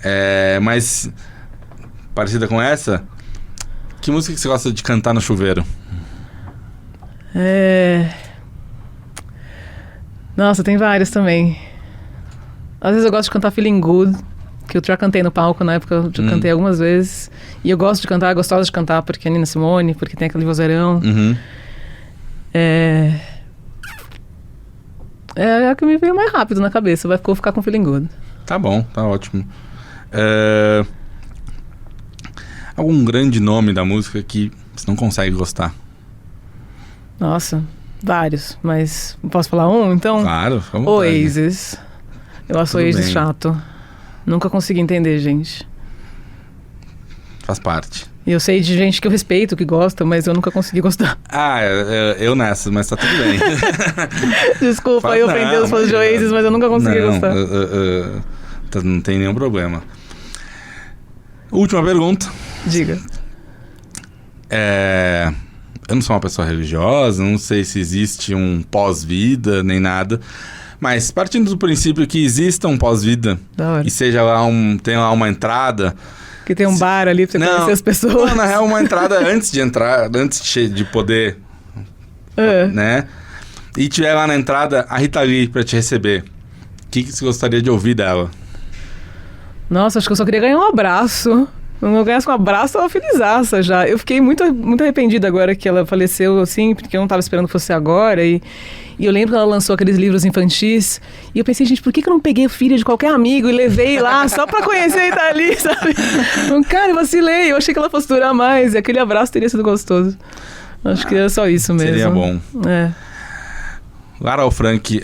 Mas, parecida com essa, que música que você gosta de cantar no chuveiro? Nossa, tem várias também. Às vezes eu gosto de cantar Feeling Good, que eu já cantei no palco na época, eu já cantei algumas vezes. E eu gosto de cantar, gostosa de cantar, porque é Nina Simone, porque tem aquele vozeirão. É a que me veio mais rápido na cabeça, vou ficar com Feeling Good. Tá bom, tá ótimo. Algum grande nome da música que você não consegue gostar? Nossa, vários, mas posso falar um, então? Claro, fica à vontade. Oasis. Eu acho Tudo Oasis bem. chato. Nunca consegui entender, gente. Faz parte. E eu sei de gente que eu respeito, que gosta, mas eu nunca consegui gostar. Eu nessa, mas tá tudo bem. Desculpa aí ofender os fãs de Oasis, mas eu nunca consegui gostar. Não tem nenhum problema. Última pergunta. Diga. Eu não sou uma pessoa religiosa, não sei se existe um pós-vida, nem nada. Mas partindo do princípio que exista um pós-vida, Da hora. e seja lá tem lá uma entrada... Que tem um bar ali pra você conhecer as pessoas. Não, na real, uma entrada antes de entrar, antes de poder, né? E tiver lá na entrada a Rita Lee pra te receber. O que você gostaria de ouvir dela? Nossa, acho que eu só queria ganhar um abraço. Se eu ganhasse um abraço, eu tava felizaça já. Eu fiquei muito arrependida agora que ela faleceu, assim, porque eu não tava esperando que fosse agora. E eu lembro que ela lançou aqueles livros infantis. E eu pensei, gente, por que eu não peguei o filho de qualquer amigo e levei lá só pra conhecer a Rita Lee, sabe? Cara, eu vacilei. Eu achei que ela fosse durar mais. E aquele abraço teria sido gostoso. Acho que é só isso mesmo. Seria bom. Lara Frank,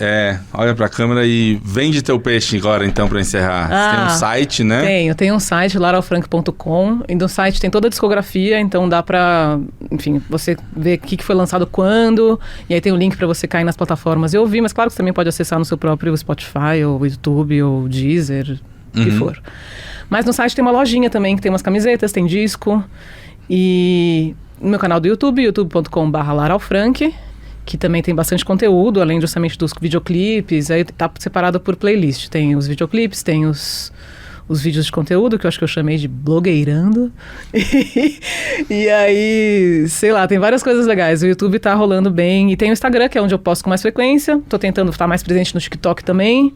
olha pra câmera e vende teu peixe agora, então, pra encerrar. Você tem um site, né? Tenho um site, laralfrank.com, e no site tem toda a discografia, então dá pra, enfim, você ver o que foi lançado quando, e aí tem o link pra você cair nas plataformas e ouvir, mas claro que você também pode acessar no seu próprio Spotify, ou YouTube, ou Deezer, o que for. Mas no site tem uma lojinha também, que tem umas camisetas, tem disco, e no meu canal do YouTube, youtube.com/laralfrank, que também tem bastante conteúdo, além justamente dos videoclipes, aí tá separado por playlist. Tem os videoclipes, tem os vídeos de conteúdo, que eu acho que eu chamei de blogueirando. E aí, sei lá, tem várias coisas legais. O YouTube tá rolando bem. E tem o Instagram, que é onde eu posto com mais frequência. Tô tentando estar mais presente no TikTok também.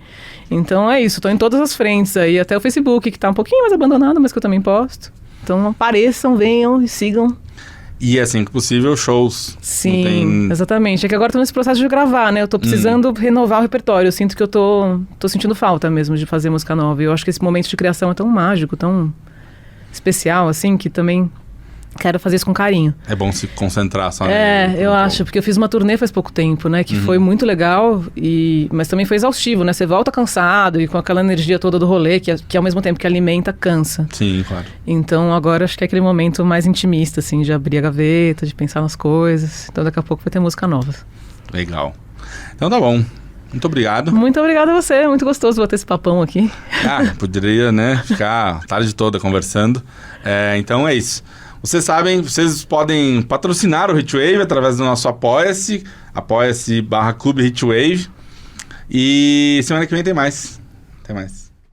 Então é isso, tô em todas as frentes aí. Até o Facebook, que tá um pouquinho mais abandonado, mas que eu também posto. Então apareçam, venham e sigam. E assim que possível, shows. Sim, exatamente. É que agora tô nesse processo de gravar, né? Eu tô precisando renovar o repertório. Eu sinto que eu tô sentindo falta mesmo de fazer música nova. E eu acho que esse momento de criação é tão mágico, tão especial, assim, que também quero fazer isso com carinho. É bom se concentrar só. Eu acho, porque eu fiz uma turnê faz pouco tempo, né? Que foi muito legal, mas também foi exaustivo, né? Você volta cansado e com aquela energia toda do rolê, que ao mesmo tempo que alimenta, cansa. Sim, claro. Então agora acho que é aquele momento mais intimista, assim, de abrir a gaveta, de pensar nas coisas. Então daqui a pouco vai ter música nova. Legal. Então tá bom. Muito obrigado. Muito obrigada a você, é muito gostoso bater esse papão aqui. Poderia, né? Ficar a tarde toda conversando. Então é isso. Vocês sabem, vocês podem patrocinar o Hitwave através do nosso Apoia-se, apoia-se/Clube Hitwave. E semana que vem tem mais. Até mais.